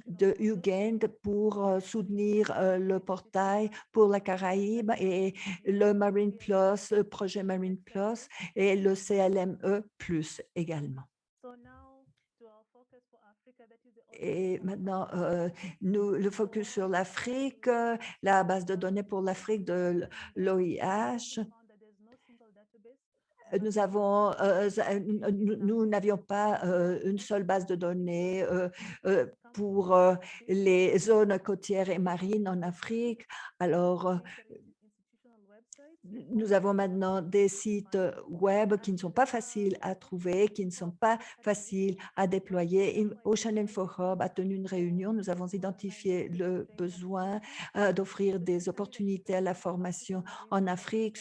de Huygens pour soutenir le portail pour la Caraïbe et le Marine Plus, le projet Marine Plus et le CLME Plus également. Et maintenant, le focus sur l'Afrique, la base de données pour l'Afrique de l'OIH. Nous n'avions pas une seule base de données pour les zones côtières et marines en Afrique. Alors, nous avons maintenant des sites web qui ne sont pas faciles à trouver, qui ne sont pas faciles à déployer. Ocean Info Hub a tenu une réunion. Nous avons identifié le besoin d'offrir des opportunités à la formation en Afrique,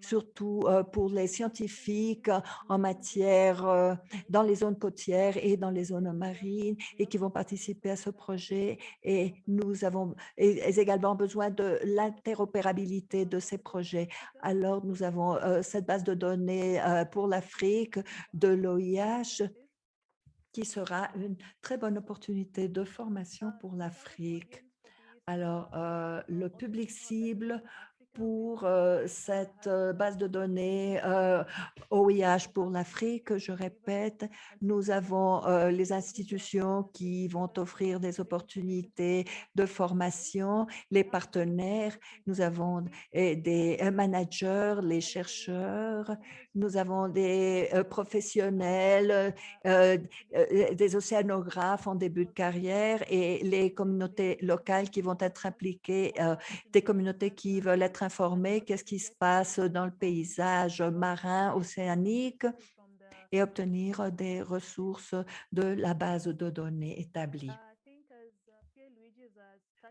surtout pour les scientifiques en matière dans les zones côtières et dans les zones marines et qui vont participer à ce projet. Et nous avons également besoin de l'interopérabilité de ces projets. Alors, nous avons cette base de données pour l'Afrique de l'OIH qui sera une très bonne opportunité de formation pour l'Afrique. Alors, le public cible pour cette base de données OIH pour l'Afrique, je répète, nous avons les institutions qui vont offrir des opportunités de formation, les partenaires, nous avons des managers, les chercheurs, nous avons des professionnels, des océanographes en début de carrière et les communautés locales qui vont être impliquées, des communautés qui veulent être informées, qu'est-ce qui se passe dans le paysage marin, océanique et obtenir des ressources de la base de données établie.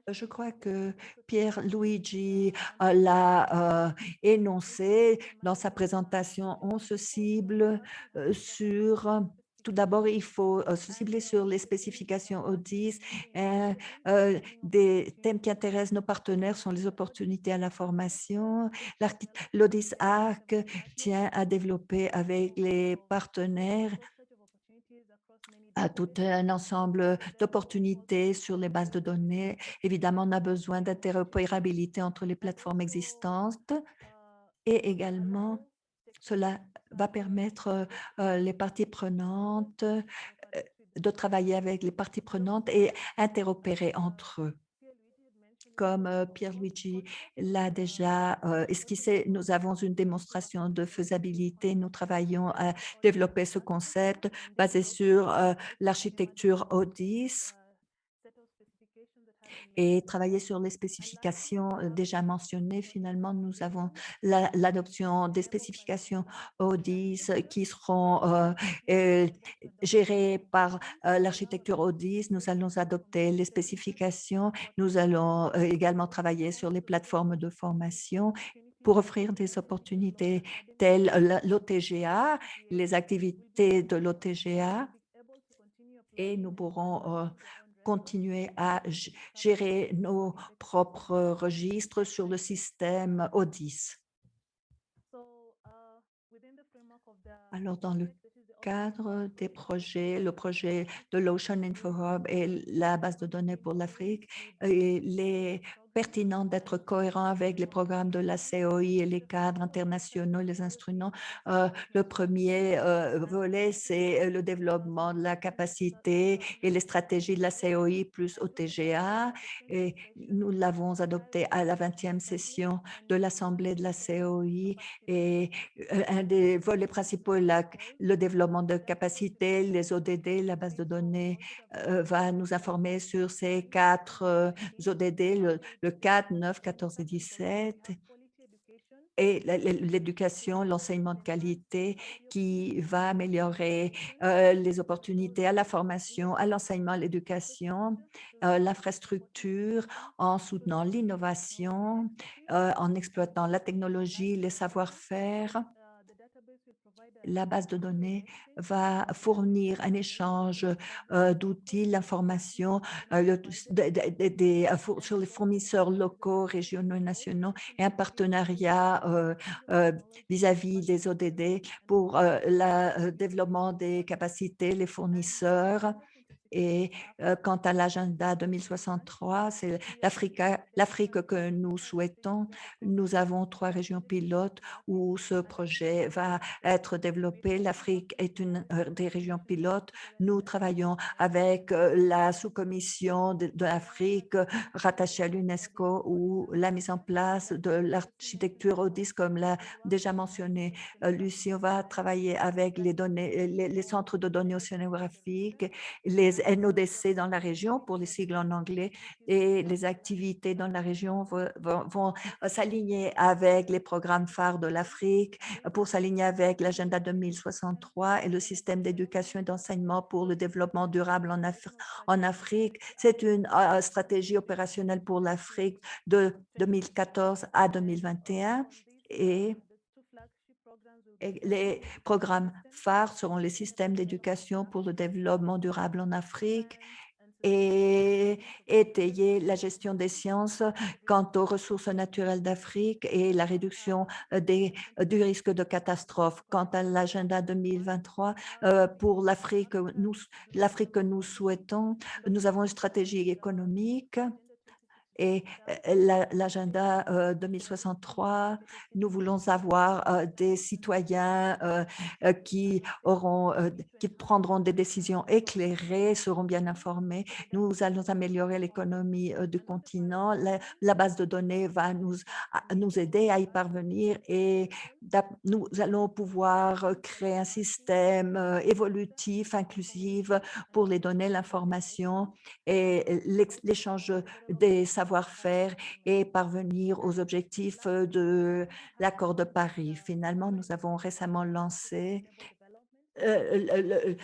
Je crois que Pierluigi l'a énoncé dans sa présentation. On se cible sur... Tout d'abord, il faut se cibler sur les spécifications ODIS. Des thèmes qui intéressent nos partenaires sont les opportunités à la formation. L'ODIS ARC tient à développer avec les partenaires à tout un ensemble d'opportunités sur les bases de données. Évidemment, on a besoin d'interopérabilité entre les plateformes existantes et également, cela va permettre les parties prenantes de travailler avec les parties prenantes et interopérer entre eux. Comme Pierluigi l'a déjà esquissé, nous avons une démonstration de faisabilité. Nous travaillons à développer ce concept basé sur l'architecture ODIS et travailler sur les spécifications déjà mentionnées. Finalement, nous avons l'adoption des spécifications ODIS qui seront gérées par l'architecture ODIS. Nous allons adopter les spécifications. Nous allons également travailler sur les plateformes de formation pour offrir des opportunités telles l'OTGA, les activités de l'OTGA, et nous pourrons continuer à gérer nos propres registres sur le système ODIS. Alors, dans le cadre des projets, le projet de l'Ocean Info Hub et la base de données pour l'Afrique, et les pertinent d'être cohérent avec les programmes de la COI et les cadres internationaux, les instruments. Le premier volet, c'est le développement de la capacité et les stratégies de la COI plus OTGA. Et nous l'avons adopté à la 20e session de l'Assemblée de la COI. Et un des volets principaux est le développement de capacité, les ODD, la base de données va nous informer sur ces 4 ODD, le 4, 9, 14 et 17, et l'éducation, l'enseignement de qualité qui va améliorer les opportunités à la formation, à l'enseignement, à l'éducation, l'infrastructure, en soutenant l'innovation, en exploitant la technologie, les savoir-faire. La base de données va fournir un échange d'outils, l'information sur les fournisseurs locaux, régionaux et nationaux, et un partenariat vis-à-vis des ODD pour le développement des capacités, les fournisseurs. Et quant à l'agenda 2063, c'est l'Afrique que nous souhaitons. Nous avons 3 régions pilotes où ce projet va être développé. L'Afrique est une des régions pilotes. Nous travaillons avec la sous-commission de l'Afrique rattachée à l'UNESCO, où la mise en place de l'architecture ODIS, comme l'a déjà mentionné Lucie, on va travailler avec les centres de données océanographiques, les NODC dans la région, pour les sigles en anglais, et les activités dans la région vont s'aligner avec les programmes phares de l'Afrique, pour s'aligner avec l'agenda 2063 et le système d'éducation et d'enseignement pour le développement durable en Afrique. C'est une stratégie opérationnelle pour l'Afrique de 2014 à 2021, et les programmes phares seront les systèmes d'éducation pour le développement durable en Afrique et étayer la gestion des sciences quant aux ressources naturelles d'Afrique et la réduction du risque de catastrophe. Quant à l'agenda 2023, pour l'Afrique que nous souhaitons, nous avons une stratégie économique. Et l'agenda 2063, nous voulons avoir des citoyens qui prendront des décisions éclairées, seront bien informés. Nous allons améliorer l'économie du continent. La base de données va nous aider à y parvenir, et nous allons pouvoir créer un système évolutif, inclusif pour les données, l'information et l'échange des savoir-faire et parvenir aux objectifs de l'accord de Paris. Finalement, nous avons récemment lancé les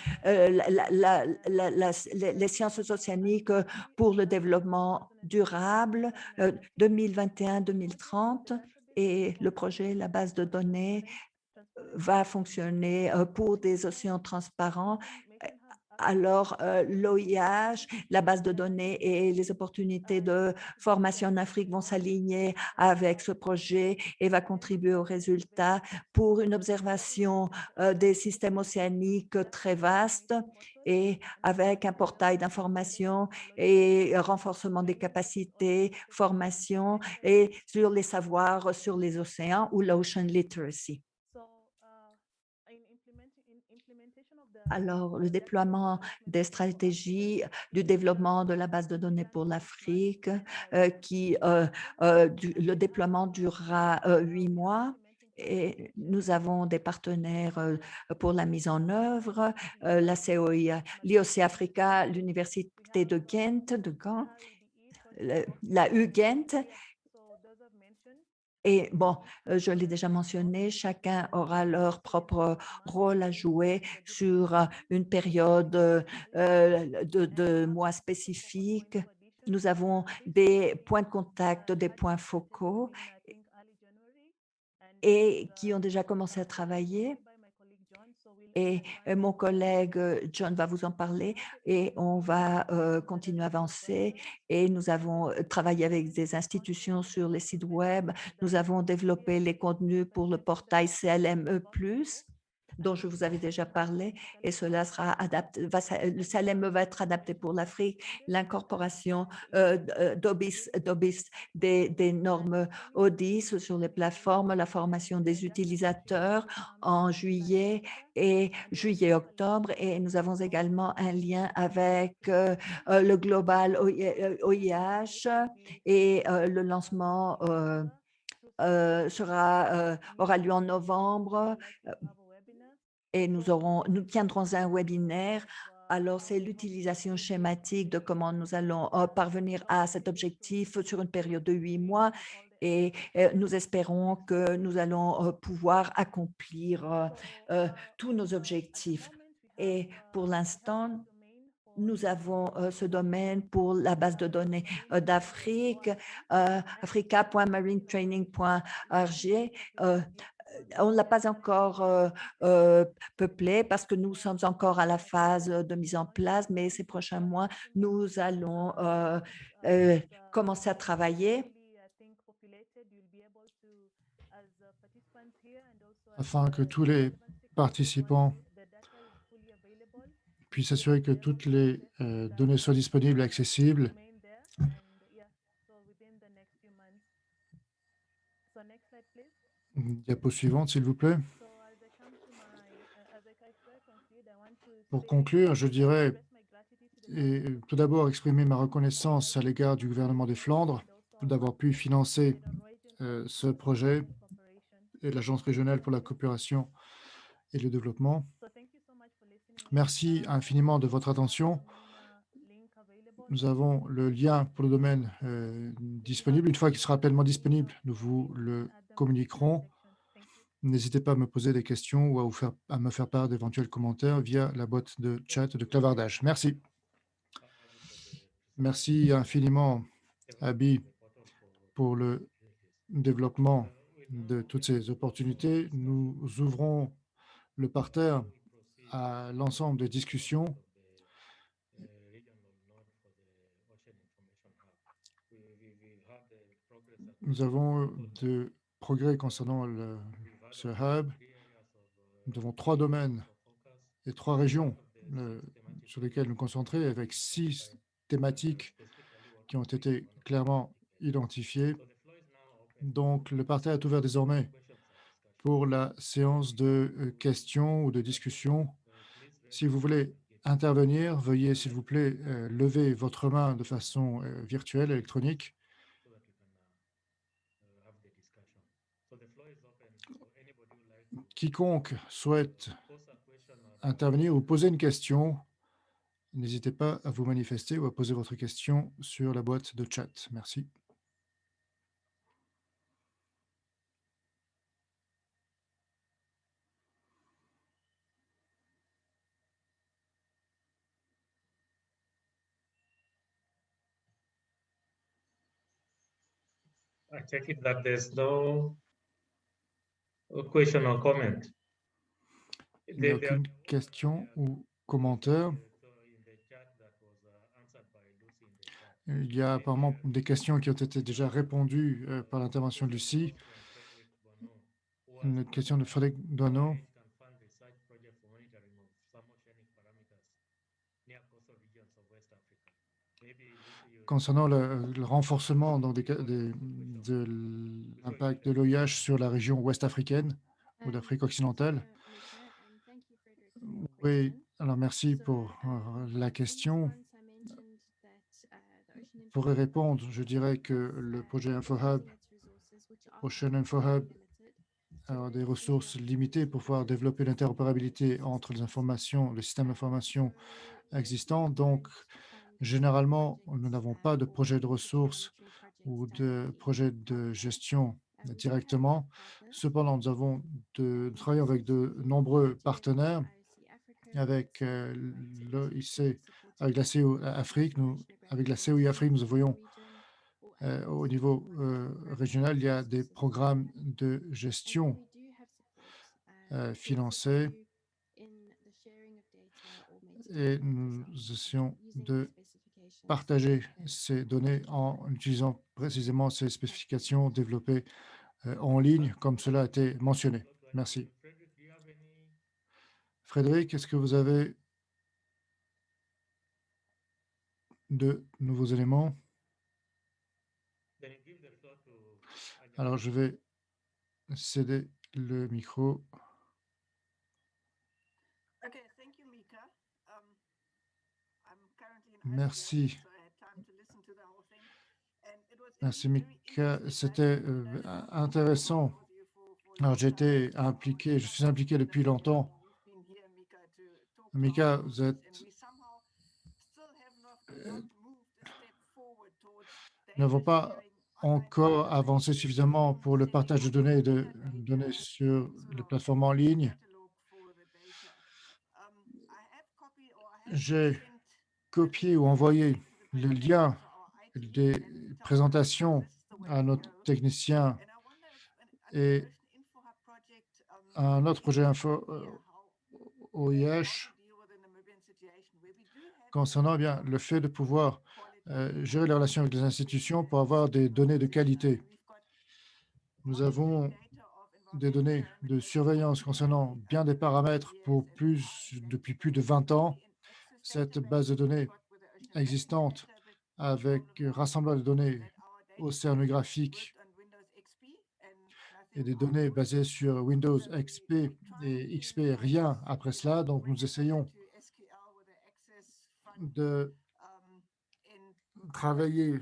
sciences océaniques pour le développement durable 2021-2030, et le projet, la base de données, va fonctionner pour des océans transparents. Alors, l'OIH, la base de données et les opportunités de formation en Afrique vont s'aligner avec ce projet et va contribuer aux résultats pour une observation des systèmes océaniques très vastes, et avec un portail d'information et renforcement des capacités, formation et sur les savoirs sur les océans, ou l'ocean literacy. Alors, le déploiement des stratégies du développement de la base de données pour l'Afrique, le déploiement durera 8 mois. Et nous avons des partenaires pour la mise en œuvre, la COI, l'IOC Africa, l'Université de Gand, la UGent. Et bon, je l'ai déjà mentionné, chacun aura leur propre rôle à jouer sur une période de mois spécifiques. Nous avons des points de contact, des points focaux, et qui ont déjà commencé à travailler. Et mon collègue John va vous en parler, et on va continuer à avancer. Et nous avons travaillé avec des institutions sur les sites web. Nous avons développé les contenus pour le portail CLME+. dont je vous avais déjà parlé, et cela sera adapté, le SALEM va être adapté pour l'Afrique, l'incorporation d'OBIS, des normes ODIS sur les plateformes, la formation des utilisateurs en juillet et juillet-octobre, et nous avons également un lien avec le Global OIH et le lancement aura lieu en novembre et nous tiendrons un webinaire. Alors, c'est l'utilisation schématique de comment nous allons parvenir à cet objectif sur une période de 8 mois et nous espérons que nous allons pouvoir accomplir tous nos objectifs. Et pour l'instant, nous avons ce domaine pour la base de données d'Afrique, africa.marinetraining.org. On ne l'a pas encore peuplé parce que nous sommes encore à la phase de mise en place, mais ces prochains mois, nous allons commencer à travailler afin que tous les participants puissent s'assurer que toutes les données soient disponibles et accessibles. Diapo suivante, s'il vous plaît. Pour conclure, je dirais tout d'abord exprimer ma reconnaissance à l'égard du gouvernement des Flandres d'avoir pu financer ce projet et l'Agence régionale pour la coopération et le développement. Merci infiniment de votre attention. Nous avons le lien pour le domaine disponible. Une fois qu'il sera pleinement disponible, nous vous le communiquerons. N'hésitez pas à me poser des questions ou à me faire part d'éventuels commentaires via la boîte de chat de clavardage. Merci. Merci infiniment, Abby, pour le développement de toutes ces opportunités. Nous ouvrons le parterre à l'ensemble des discussions. Nous avons de progrès concernant ce hub. Nous avons 3 domaines et 3 régions sur lesquelles nous concentrer, avec 6 thématiques qui ont été clairement identifiées. Donc, le parterre est ouvert désormais pour la séance de questions ou de discussions. Si vous voulez intervenir, veuillez, s'il vous plaît, lever votre main de façon virtuelle, électronique. Quiconque souhaite intervenir ou poser une question, n'hésitez pas à vous manifester ou à poser votre question sur la boîte de chat. Merci. I take it that there's no question or comment. Il n'y a aucune question ou commentaire. Il y a apparemment des questions qui ont été déjà répondues par l'intervention de Lucie. Une question de Frédéric Doineau. Concernant le renforcement donc, de l'impact de l'OIH sur la région ouest africaine ou d'Afrique occidentale. Oui, alors merci pour la question. Pour y répondre, je dirais que le projet InfoHub, Ocean InfoHub, a des ressources limitées pour pouvoir développer l'interopérabilité entre les informations, les systèmes d'information existants. Donc, généralement, nous n'avons pas de projet de ressources ou de projet de gestion directement. Cependant, nous travaillons avec de nombreux partenaires, avec l'OIC, avec la COI Afrique. Avec la COI Afrique, nous voyons au niveau régional, il y a des programmes de gestion financés et nous essayons de partager ces données en utilisant précisément ces spécifications développées en ligne, comme cela a été mentionné. Merci. Frédéric, est-ce que vous avez de nouveaux éléments? Then I give the floor to Anya. Alors, je vais céder le micro. Okay, thank you, Mika. I'm currently in Merci. Iceland, so I had time to listen to the whole thing. And it was Merci, indeed very Mika. interesting. C'était intéressant. Alors, je suis impliqué depuis longtemps. Mika, vous êtes, nous n'avons pas encore avancé suffisamment pour le partage de données sur les plateformes en ligne. J'ai copié ou envoyé le lien des présentations à notre technicien et à un autre projet info OIH concernant bien le fait de pouvoir gérer les relations avec les institutions pour avoir des données de qualité. Nous avons des données de surveillance concernant bien des paramètres depuis plus de 20 ans. Cette base de données existante avec rassemblement de données océanographiques et des données basées sur Windows XP et XP, rien après cela. Donc, nous essayons de travailler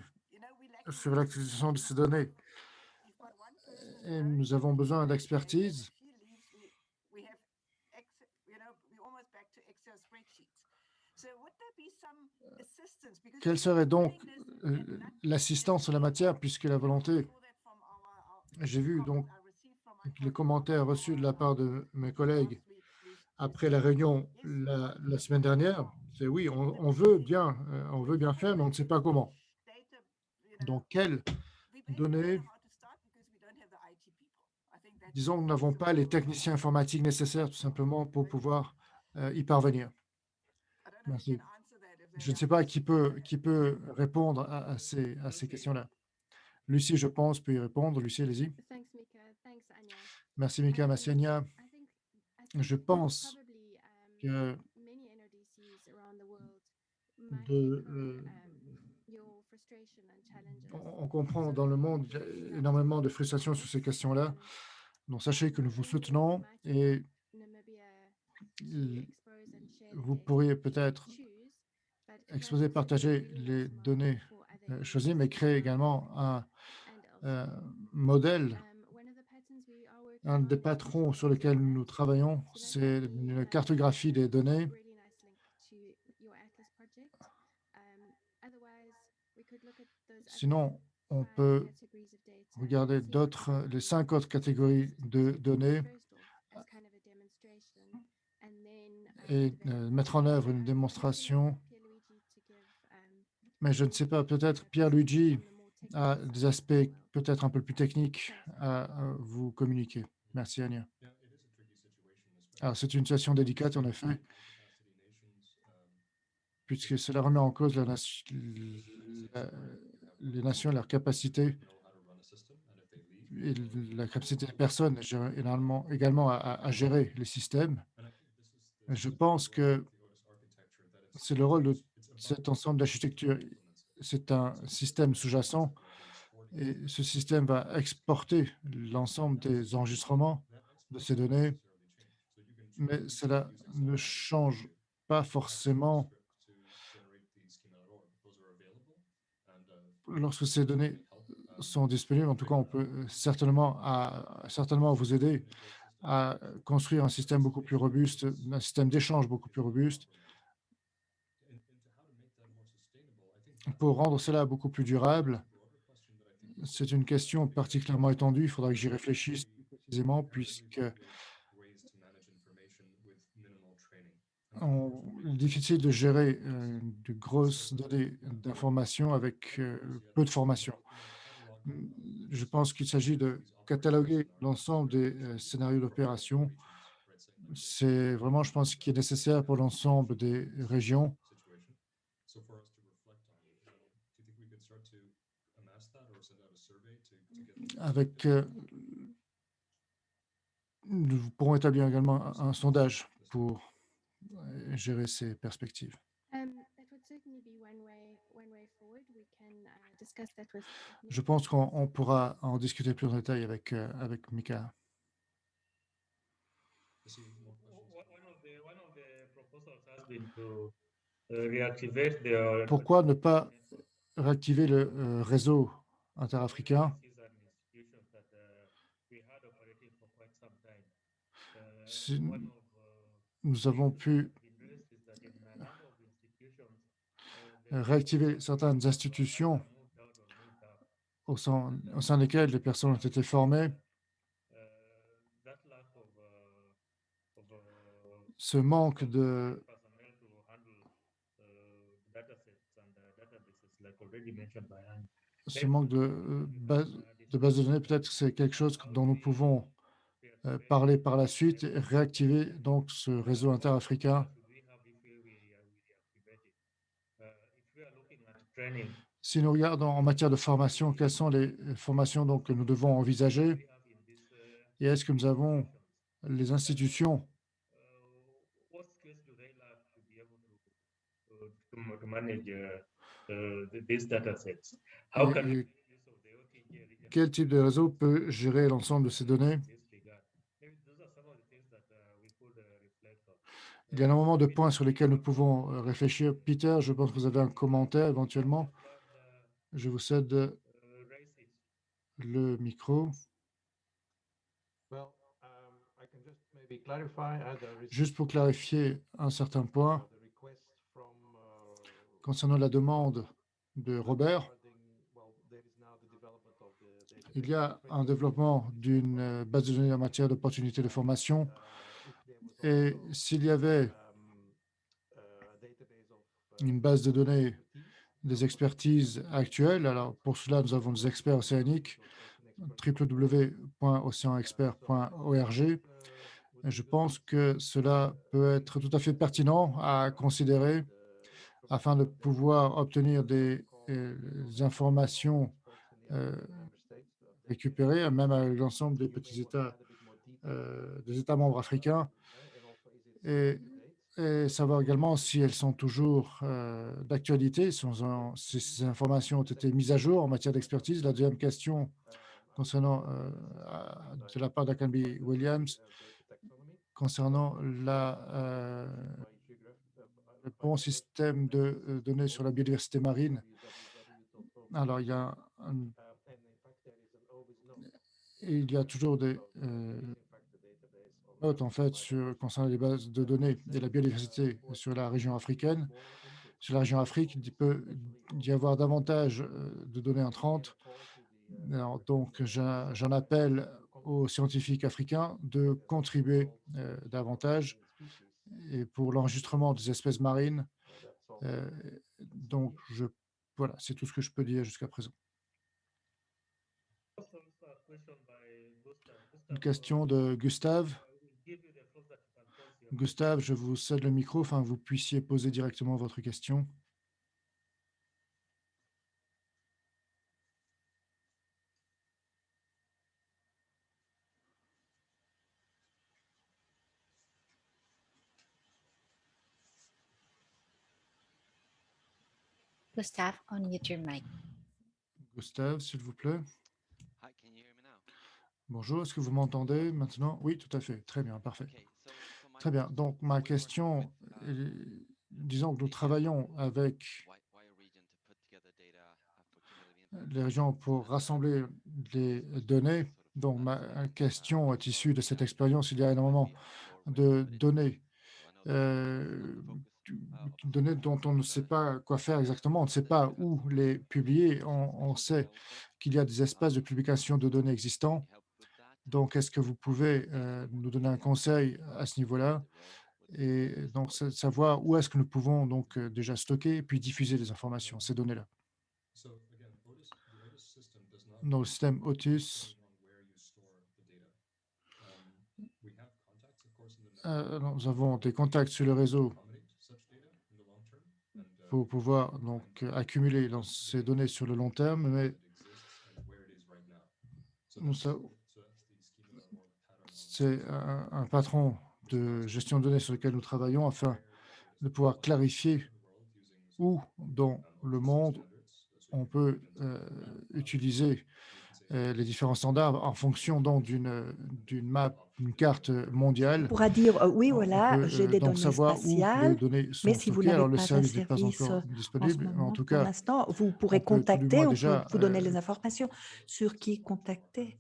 sur l'acquisition de ces données. Et nous avons besoin d'expertise. Quelle serait donc l'assistance en la matière, puisque la volonté, j'ai vu donc les commentaires reçus de la part de mes collègues après la réunion la semaine dernière, c'est oui, on veut bien faire, mais on ne sait pas comment. Donc, quelles données? Disons que nous n'avons pas les techniciens informatiques nécessaires tout simplement pour pouvoir y parvenir. Merci. Je ne sais pas qui peut répondre à ces questions-là. Lucie, je pense, peut y répondre. Lucie, allez-y. Thanks, Mika. Thanks, Anya. Merci, Mika. Merci, Anya. Je pense que on comprend dans le monde, il y a énormément de frustration sur ces questions-là. Donc, sachez que nous vous soutenons et vous pourriez peut-être exposer, partager les données choisies, mais créer également un modèle. Un des patrons sur lesquels nous travaillons, c'est une cartographie des données. Sinon, on peut regarder les 5 autres catégories de données et mettre en œuvre une démonstration. Mais je ne sais pas, peut-être Pierluigi a des aspects peut-être un peu plus techniques à vous communiquer. Merci, Anya. Alors, c'est une situation délicate, en effet, puisque cela remet en cause les nations, leur capacité et la capacité des personnes également à gérer les systèmes. Je pense que c'est le rôle de cet ensemble d'architecture. C'est un système sous-jacent et ce système va exporter l'ensemble des enregistrements de ces données, mais cela ne change pas forcément lorsque ces données sont disponibles. En tout cas, on peut certainement vous aider à construire un système beaucoup plus robuste, un système d'échange beaucoup plus robuste. Pour rendre cela beaucoup plus durable, c'est une question particulièrement étendue. Il faudra que j'y réfléchisse plus précisément, puisque il est difficile de gérer de grosses données d'information avec peu de formation. Je pense qu'il s'agit de cataloguer l'ensemble des scénarios d'opération. C'est vraiment, je pense, ce qui est nécessaire pour l'ensemble des régions. Nous pourrons établir également un sondage pour gérer ces perspectives. That would certainly be one way forward. We can discuss that with Je pense qu'on pourra en discuter plus en détail avec Mika. I see more questions. One of the proposals has been to reactivate the Pourquoi ne pas réactiver le réseau interafricain? institutions that we had operating for quite some time. Si One of nous avons pu réactiver certaines institutions au sein desquelles les personnes ont été formées. Ce manque de base de données, peut-être que c'est quelque chose dont nous pouvons parler par la suite et réactiver donc ce réseau interafricain. Si nous regardons en matière de formation, quelles sont les formations donc, que nous devons envisager et est-ce que nous avons les institutions et quel type de réseau peut gérer l'ensemble de ces données? Il y a énormément de points sur lesquels nous pouvons réfléchir. Peter, je pense que vous avez un commentaire éventuellement. Je vous cède le micro. Juste pour clarifier un certain point concernant la demande de Robert, il y a un développement d'une base de données en matière d'opportunités de formation et s'il y avait une base de données des expertises actuelles, alors pour cela nous avons des experts océaniques, www.oceanexpert.org. Je pense que cela peut être tout à fait pertinent à considérer afin de pouvoir obtenir des informations récupérées, même avec l'ensemble des petits États, des États membres africains, et savoir également si elles sont toujours d'actualité, si ces informations ont été mises à jour en matière d'expertise. La deuxième question concernant, de la part d'Akanbi Williams, concernant le bon système de données sur la biodiversité marine. Alors, il y a toujours des notes en fait concernant les bases de données et la biodiversité sur la région africaine. Sur la région Afrique, il peut y avoir davantage de données entrantes. Alors, donc, j'en appelle aux scientifiques africains de contribuer davantage et pour l'enregistrement des espèces marines. Donc, voilà, c'est tout ce que je peux dire jusqu'à présent. Une question de Gustave. Gustave, je vous cède le micro afin que vous puissiez poser directement votre question. Gustav, unmute your mic. Gustave, s'il vous plaît. Hi, can you hear me now? Bonjour, est-ce que vous m'entendez maintenant? Oui, tout à fait. Très bien, parfait. Très bien. Donc, ma question, disons que nous travaillons avec les régions pour rassembler les données. Donc, ma question est issue de cette expérience. Il y a énormément de données, données dont on ne sait pas quoi faire exactement. On ne sait pas où les publier. On sait qu'il y a des espaces de publication de données existants. Donc, est-ce que vous pouvez nous donner un conseil à ce niveau-là et donc savoir où est-ce que nous pouvons donc déjà stocker et puis diffuser les informations, ces données-là? Dans le système Otis, nous avons des contacts sur le réseau pour pouvoir donc accumuler ces données sur le long terme, mais c'est un patron de gestion de données sur lesquels nous travaillons afin de pouvoir clarifier où dans le monde on peut utiliser les différents standards en fonction donc d'une map, une carte mondiale. Pourra dire oui, On voilà, peut j'ai des donc données savoir où les spatiales, données mais sont si vous stockées. n'avez Alors le pas un service n'est pas service encore en ce disponible, mais en moment, tout pour cas, l'instant, vous pourrez on peut tout du contacter, moins on peut déjà vous donner les informations sur qui contacter.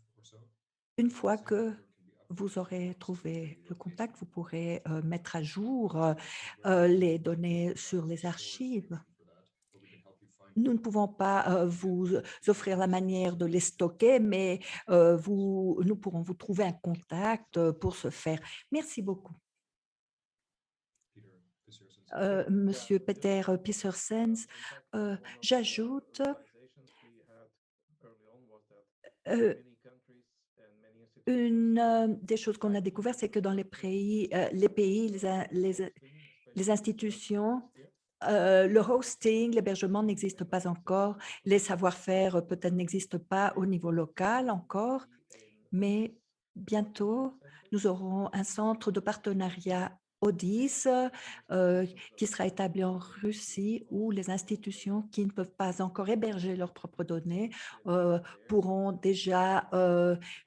Une fois que vous aurez trouvé le contact, vous pourrez mettre à jour les données sur les archives. Nous ne pouvons pas vous offrir la manière de les stocker, mais nous pourrons vous trouver un contact pour ce faire. Merci beaucoup. Monsieur Peter Pissersens, j'ajoute une des choses qu'on a découvert, c'est que dans les pays, les institutions, le hosting, l'hébergement n'existe pas encore, les savoir-faire peut-être n'existent pas au niveau local encore, mais bientôt, nous aurons un centre de partenariat ODIS qui sera établi en Russie où les institutions qui ne peuvent pas encore héberger leurs propres données pourront déjà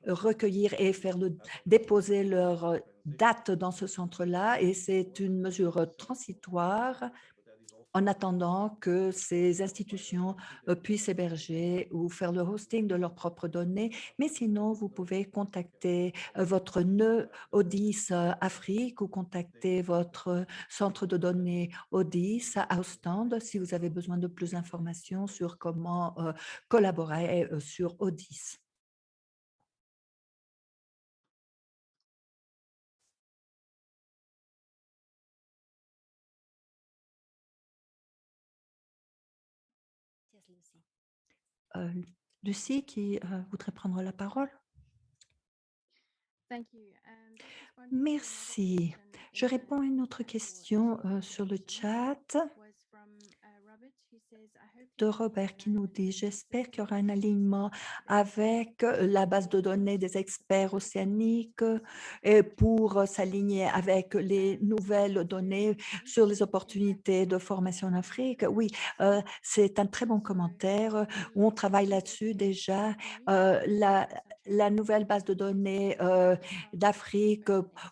recueillir et déposer leurs dates dans ce centre-là. Et c'est une mesure transitoire en attendant que ces institutions puissent héberger ou faire le hosting de leurs propres données. Mais sinon, vous pouvez contacter votre nœud ODIS Afrique ou contacter votre centre de données ODIS à Ostende si vous avez besoin de plus d'informations sur comment collaborer sur ODIS. Lucie qui voudrait prendre la parole. Merci. Je réponds à une autre question sur le chat de Robert qui nous dit « J'espère qu'il y aura un alignement avec la base de données des experts océaniques et pour s'aligner avec les nouvelles données sur les opportunités de formation en Afrique. » Oui, c'est un très bon commentaire. On travaille là-dessus déjà. La nouvelle base de données d'Afrique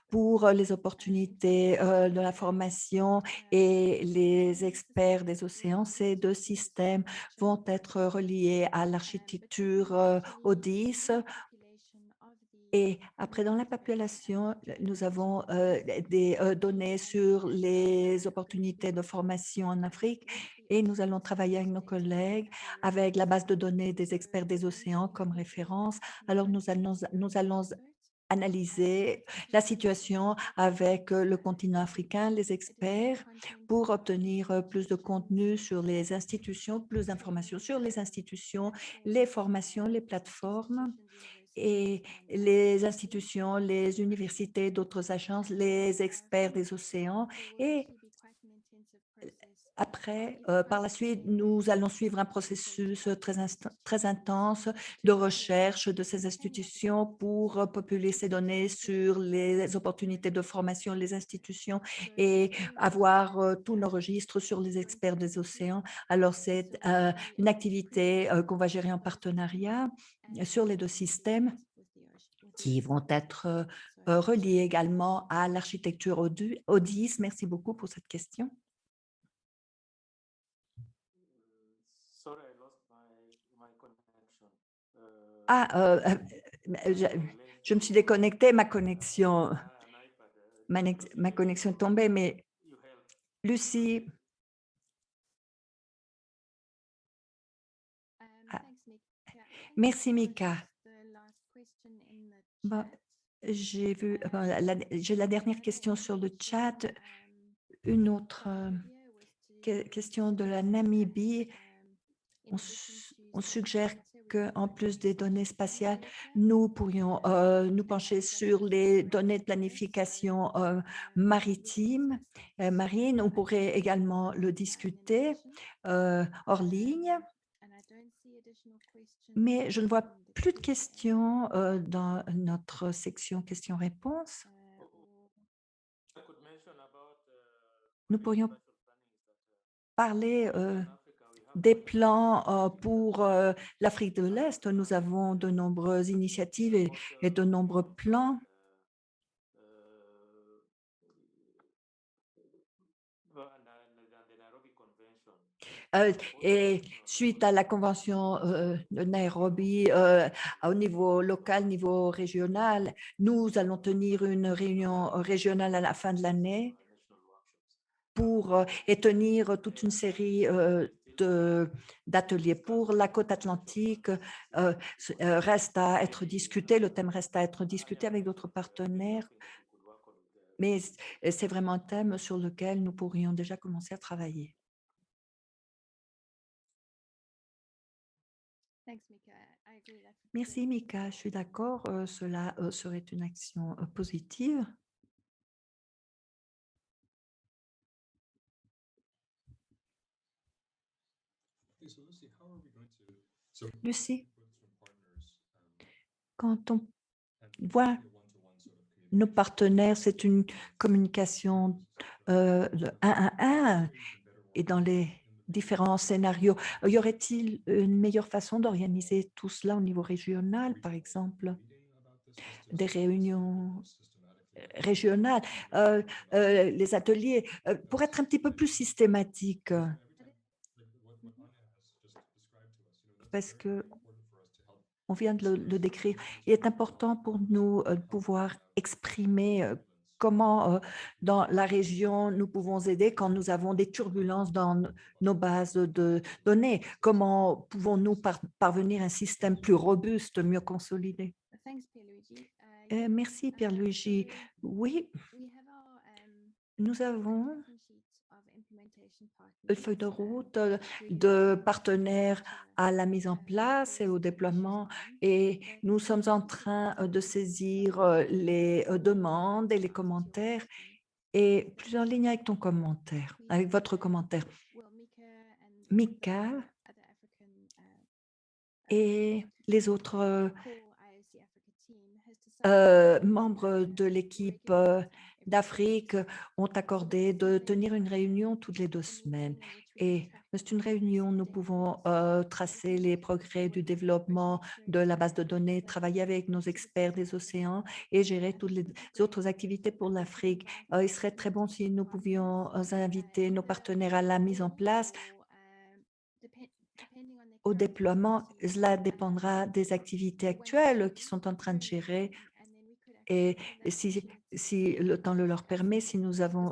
pour les opportunités de la formation et les experts des océans, ces deux systèmes vont être reliés à l'architecture ODIS. Et après, dans la population, nous avons des données sur les opportunités de formation en Afrique et nous allons travailler avec nos collègues avec la base de données des experts des océans comme référence. Alors, nous allons analyser la situation avec le continent africain, les experts, pour obtenir plus de contenu sur les institutions, plus d'informations sur les institutions, les formations, les plateformes et les institutions, les universités, d'autres agences, les experts des océans. Et après, par la suite, nous allons suivre un processus très intense de recherche de ces institutions pour populer ces données sur les opportunités de formation des institutions et avoir tous nos registres sur les experts des océans. Alors, c'est une activité qu'on va gérer en partenariat sur les deux systèmes qui vont être reliés également à l'architecture ODIS. Merci beaucoup pour cette question. Je me suis déconnectée, ma connexion est tombée, mais Lucie, merci Mika. Bon, j'ai la dernière question sur le chat, une autre question de la Namibie. On suggère qu'en plus des données spatiales, nous pourrions nous pencher sur les données de planification maritime, marine. On pourrait également le discuter hors ligne. Mais je ne vois plus de questions dans notre section questions-réponses. nous pourrions parler des plans pour l'Afrique de l'Est. Nous avons de nombreuses initiatives et de nombreux plans. Et suite à la convention de Nairobi, au niveau local, niveau régional, nous allons tenir une réunion régionale à la fin de l'année pour et tenir toute une série d'ateliers. Pour la côte atlantique, reste à être discuté, le thème reste à être discuté avec d'autres partenaires, mais c'est vraiment un thème sur lequel nous pourrions déjà commencer à travailler. Merci, Mika. Je suis d'accord. Cela serait une action positive. Lucie, quand on voit nos partenaires, c'est une communication de 1 à 1 et dans les différents scénarios. Y aurait-il une meilleure façon d'organiser tout cela au niveau régional, par exemple, des réunions régionales, les ateliers, pour être un petit peu plus systématique? Parce que on vient de le décrire. Il est important pour nous de pouvoir exprimer comment dans la région nous pouvons aider quand nous avons des turbulences dans nos bases de données. Comment pouvons-nous parvenir à un système plus robuste, mieux consolidé? Merci Pierre-Luigi. Oui, nous avons une feuille de route de partenaires à la mise en place et au déploiement et nous sommes en train de saisir les demandes et les commentaires et plusieurs lignes avec ton commentaire, avec votre commentaire. Mika et les autres membres de l'équipe d'Afrique ont accordé de tenir une réunion toutes les 2 semaines. Et c'est une réunion où nous pouvons tracer les progrès du développement de la base de données, travailler avec nos experts des océans et gérer toutes les autres activités pour l'Afrique. Il serait très bon si nous pouvions inviter nos partenaires à la mise en place. Au déploiement, cela dépendra des activités actuelles qu'ils sont en train de gérer. Et si le temps le leur permet, si nous avons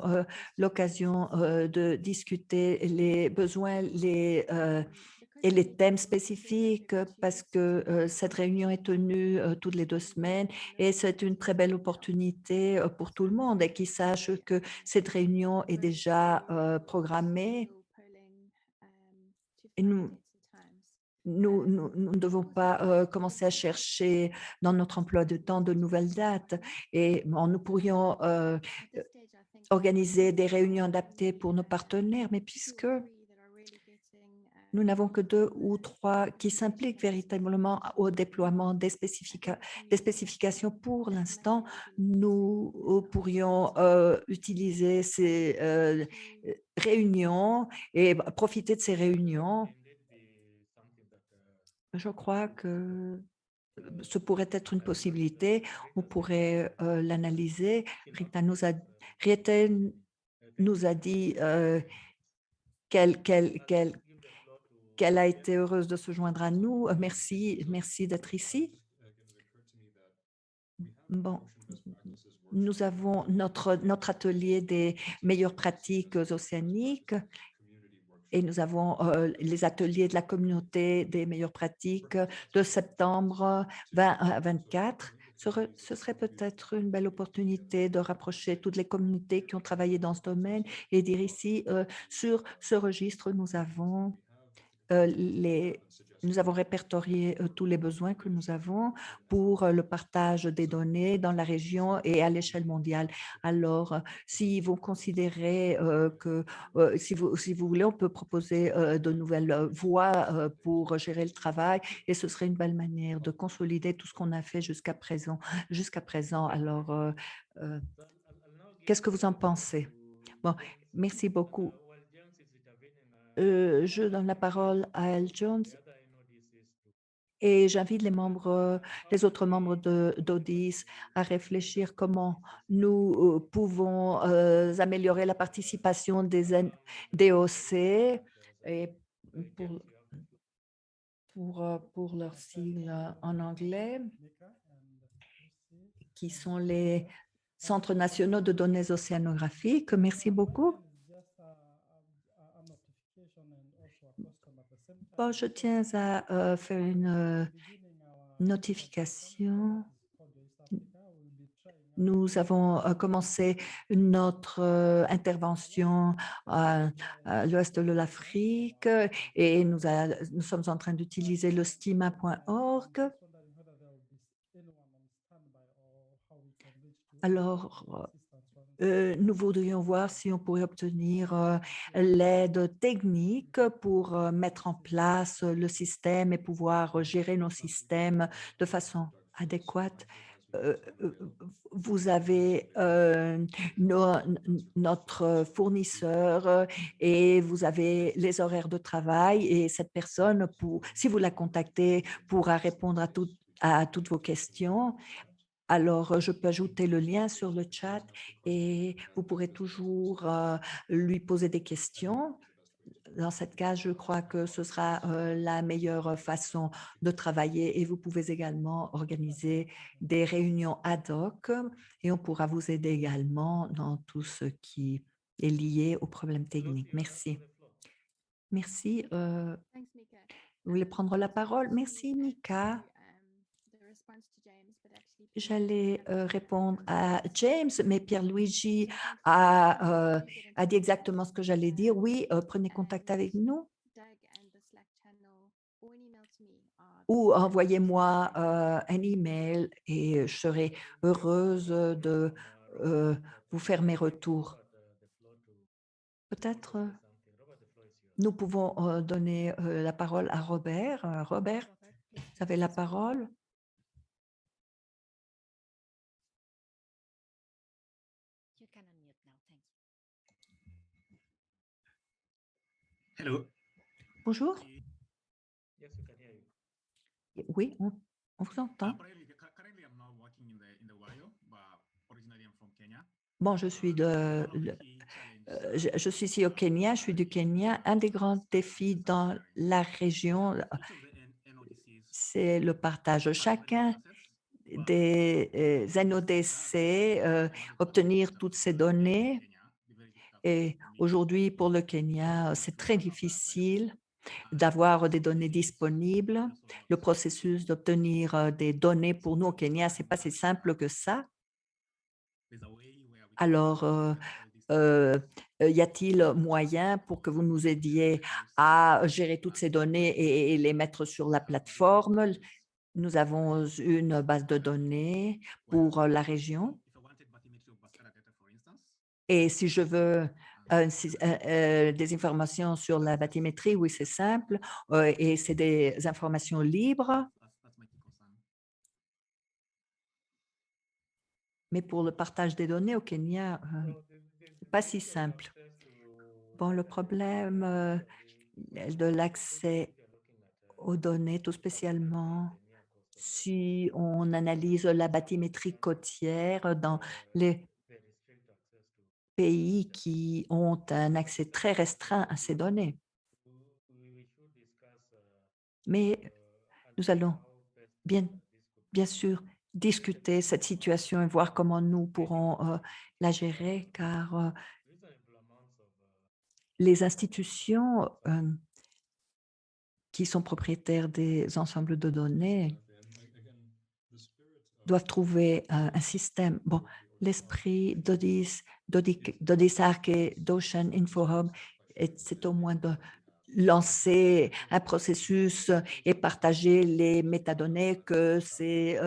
l'occasion de discuter les besoins et les thèmes spécifiques, parce que cette réunion est tenue toutes les 2 semaines et c'est une très belle opportunité pour tout le monde et qu'ils sachent que cette réunion est déjà programmée. Et nous ne devons pas commencer à chercher dans notre emploi de temps de nouvelles dates et nous pourrions organiser des réunions adaptées pour nos partenaires, mais puisque nous n'avons que 2 ou 3 qui s'impliquent véritablement au déploiement des spécifications pour l'instant, nous pourrions utiliser ces réunions et profiter de ces réunions. Je crois que ce pourrait être une possibilité. On pourrait l'analyser. Rita nous a dit qu'elle a été heureuse de se joindre à nous. Merci d'être ici. Bon, nous avons notre atelier des meilleures pratiques océaniques et nous avons les ateliers de la communauté des meilleures pratiques de septembre 20 à 24. Ce serait peut-être une belle opportunité de rapprocher toutes les communautés qui ont travaillé dans ce domaine et dire ici, sur ce registre, nous avons répertorié tous les besoins que nous avons pour le partage des données dans la région et à l'échelle mondiale. Alors, si vous considérez que, si vous voulez, on peut proposer de nouvelles voies pour gérer le travail et ce serait une belle manière de consolider tout ce qu'on a fait jusqu'à présent. Alors, qu'est-ce que vous en pensez? Bon, Merci beaucoup. While James is intervening, Je donne la parole à Al Jones the other NODCs to et j'invite les autres membres d'ODIS à réfléchir comment nous pouvons améliorer la participation des DOC et pour leur sigle en anglais, qui sont les Centres nationaux de données océanographiques. Merci beaucoup. Bon, je tiens à faire une notification. Nous avons commencé notre intervention à l'ouest de l'Afrique et nous sommes en train d'utiliser le stima.org. Alors, nous voudrions voir si on pourrait obtenir l'aide technique pour mettre en place le système et pouvoir gérer nos systèmes de façon adéquate. Vous avez notre fournisseur et vous avez les horaires de travail et cette personne, si vous la contactez, pourra répondre à toutes vos questions. Alors, je peux ajouter le lien sur le chat et vous pourrez toujours lui poser des questions. Dans cette cas, je crois que ce sera la meilleure façon de travailler et vous pouvez également organiser des réunions ad hoc et on pourra vous aider également dans tout ce qui est lié aux problèmes techniques. Merci. Merci. Thanks, Mika. Vous voulez prendre la parole? Merci, Mika. The response to James, but actually J'allais répondre à James, mais Pierluigi a dit exactement ce que j'allais dire. Oui, prenez contact avec nous Doug and the Slack channel or an email to me ou envoyez-moi un email et je serai heureuse de vous faire mes retours. Peut-être nous pouvons donner la parole à Robert. Robert, vous avez la parole. You can unmute now. Thank you. Hello. Bonjour. yes, we can hear you. Oui, on vous entend. Currently, I'm now working in the Wayo, but originally I'm from Kenya. Bon, je suis je suis ici au Kenya, je suis du Kenya. Un des grands défis dans la région, c'est le partage. Chacun des NODC, obtenir toutes ces données. Et aujourd'hui, pour le Kenya, c'est très difficile d'avoir des données disponibles. Le processus d'obtenir des données pour nous au Kenya, ce n'est pas si simple que ça. Alors, y a-t-il moyen pour que vous nous aidiez à gérer toutes ces données et les mettre sur la plateforme? Nous avons une base de données pour la région. Et si je veux des informations sur la bathymétrie, oui, c'est simple. Et c'est des informations libres. Mais pour le partage des données au Kenya, ce n'est pas si simple. Bon, le problème de l'accès aux données, tout spécialement si on analyse la bathymétrie côtière dans les pays qui ont un accès très restreint à ces données. Mais nous allons bien sûr discuter cette situation et voir comment nous pourrons la gérer, car les institutions qui sont propriétaires des ensembles de données doivent trouver un système. Bon, l'esprit d'ODISARC et d'Ocean Info Hub, c'est au moins de lancer un processus et partager les métadonnées, que ces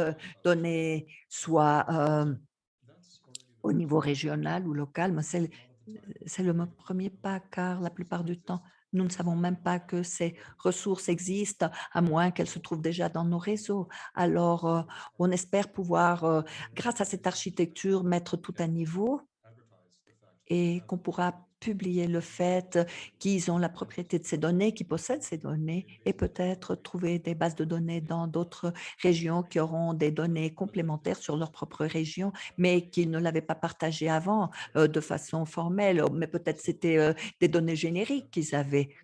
données soient au niveau régional ou local. Mais c'est le premier pas, car la plupart du temps, nous ne savons même pas que ces ressources existent, à moins qu'elles se trouvent déjà dans nos réseaux. Alors, on espère pouvoir, grâce à cette architecture, mettre tout à niveau et qu'on pourra publier le fait qu'ils ont la propriété de ces données, qu'ils possèdent ces données et peut-être trouver des bases de données dans d'autres régions qui auront des données complémentaires sur leur propre région, mais qu'ils ne l'avaient pas partagées avant de façon formelle, mais peut-être c'était des données génériques qu'ils avaient.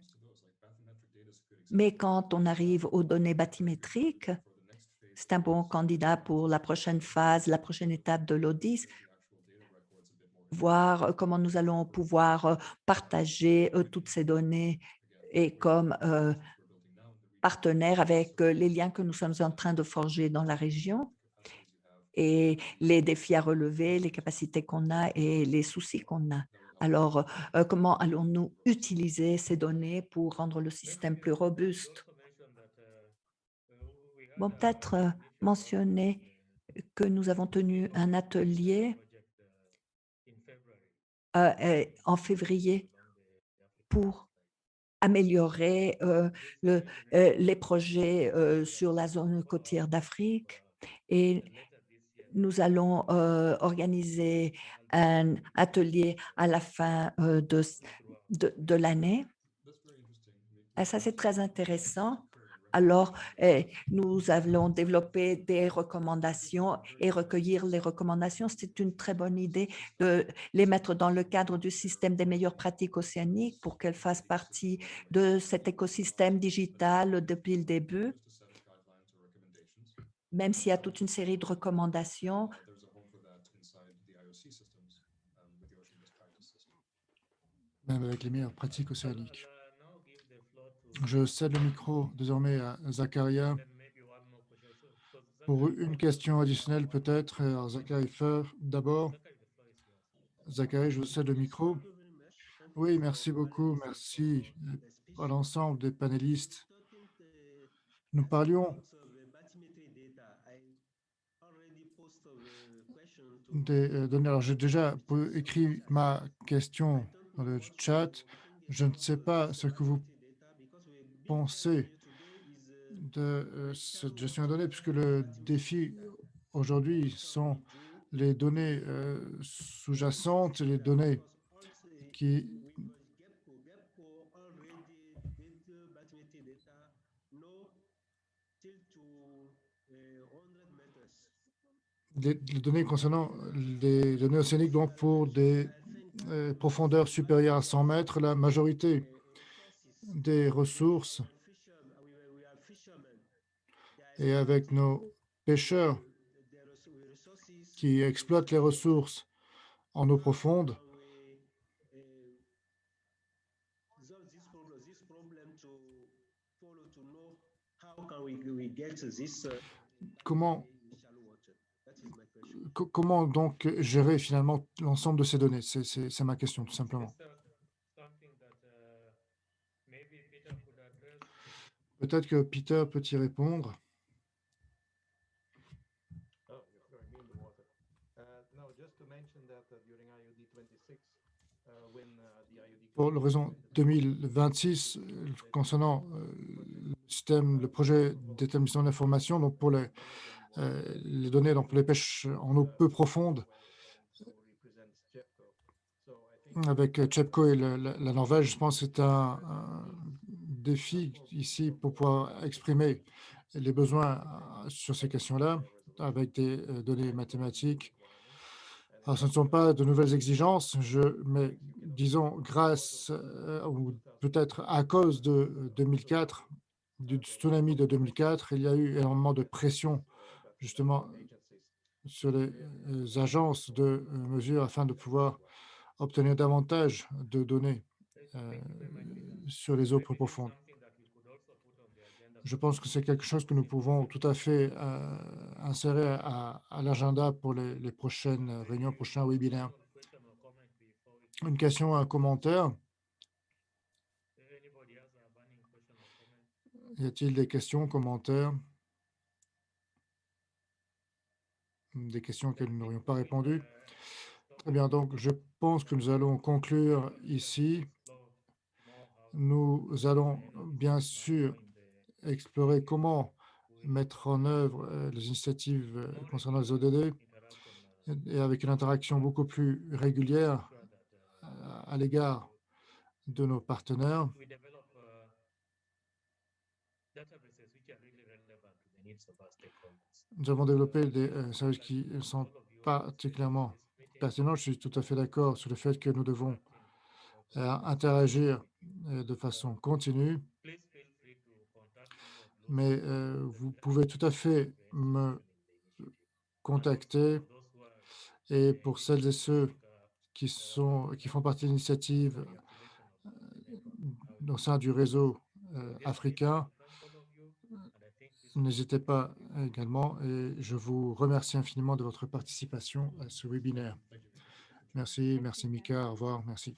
Mais quand on arrive aux données bathymétriques, c'est un bon candidat pour la prochaine phase, la prochaine étape de l'ODIS, voir comment nous allons pouvoir partager toutes ces données et comme partenaire avec les liens que nous sommes en train de forger dans la région et les défis à relever, les capacités qu'on a et les soucis qu'on a. Alors, comment allons-nous utiliser ces données pour rendre le système plus robuste? Bon, peut-être mentionner que nous avons tenu un atelier en février pour améliorer les projets sur la zone côtière d'Afrique et nous allons organiser un atelier à la fin de l'année. Et ça, c'est très intéressant. Alors, nous allons développer des recommandations et recueillir les recommandations. C'est une très bonne idée de les mettre dans le cadre du système des meilleures pratiques océaniques pour qu'elles fassent partie de cet écosystème digital depuis le début, même s'il y a toute une série de recommandations. Même avec les meilleures pratiques océaniques. Je cède le micro désormais à Zakaria pour une question additionnelle peut-être. Alors, Zachary Fer, d'abord. Zachary, je vous cède le micro. Oui, merci beaucoup. Merci à l'ensemble des panélistes. Nous parlions des données. Alors, j'ai déjà écrit ma question dans le chat. Je ne sais pas ce que vous pensez de cette gestion de données, puisque le défi aujourd'hui sont les données sous-jacentes, les données qui les données concernant les données océaniques, donc pour des profondeurs supérieures à 100 mètres, la majorité des ressources et avec nos pêcheurs qui exploitent les ressources en eau profonde, comment donc gérer finalement l'ensemble de ces données? C'est ma question, tout simplement. Peut-être que Peter peut y répondre. Pour l'horizon 2026, concernant le système, le projet d'établissement d'information, donc pour les données donc pour les pêches en eau peu profonde, avec CHEPCO et la Norvège, je pense que c'est un défi ici pour pouvoir exprimer les besoins sur ces questions-là, avec des données mathématiques. Alors, ce ne sont pas de nouvelles exigences, mais disons, grâce ou peut-être à cause de 2004, du tsunami de 2004, il y a eu énormément de pression justement sur les agences de mesure afin de pouvoir obtenir davantage de données sur les eaux plus profondes. Je pense que c'est quelque chose que nous pouvons tout à fait insérer à l'agenda pour les prochaines réunions, prochains webinaires. Une question, un commentaire. Y a-t-il des questions, commentaires? Des questions auxquelles nous n'aurions pas répondu? Très bien, donc je pense que nous allons conclure ici. Nous allons bien sûr explorer comment mettre en œuvre les initiatives concernant les ODD et avec une interaction beaucoup plus régulière à l'égard de nos partenaires. We develop databases which are really relevant to the needs of our stakeholders. Nous avons développé des services qui sont particulièrement pertinents. Je suis tout à fait d'accord sur le fait que nous devons interagir de façon continue, Please feel free to contact any of those mais vous pouvez tout à fait me contacter. those who are Et pour celles et ceux qui font partie de l'initiative au sein du réseau africain, n'hésitez pas également et je vous remercie infiniment de votre participation à ce webinaire. Merci, merci Mika, au revoir, merci.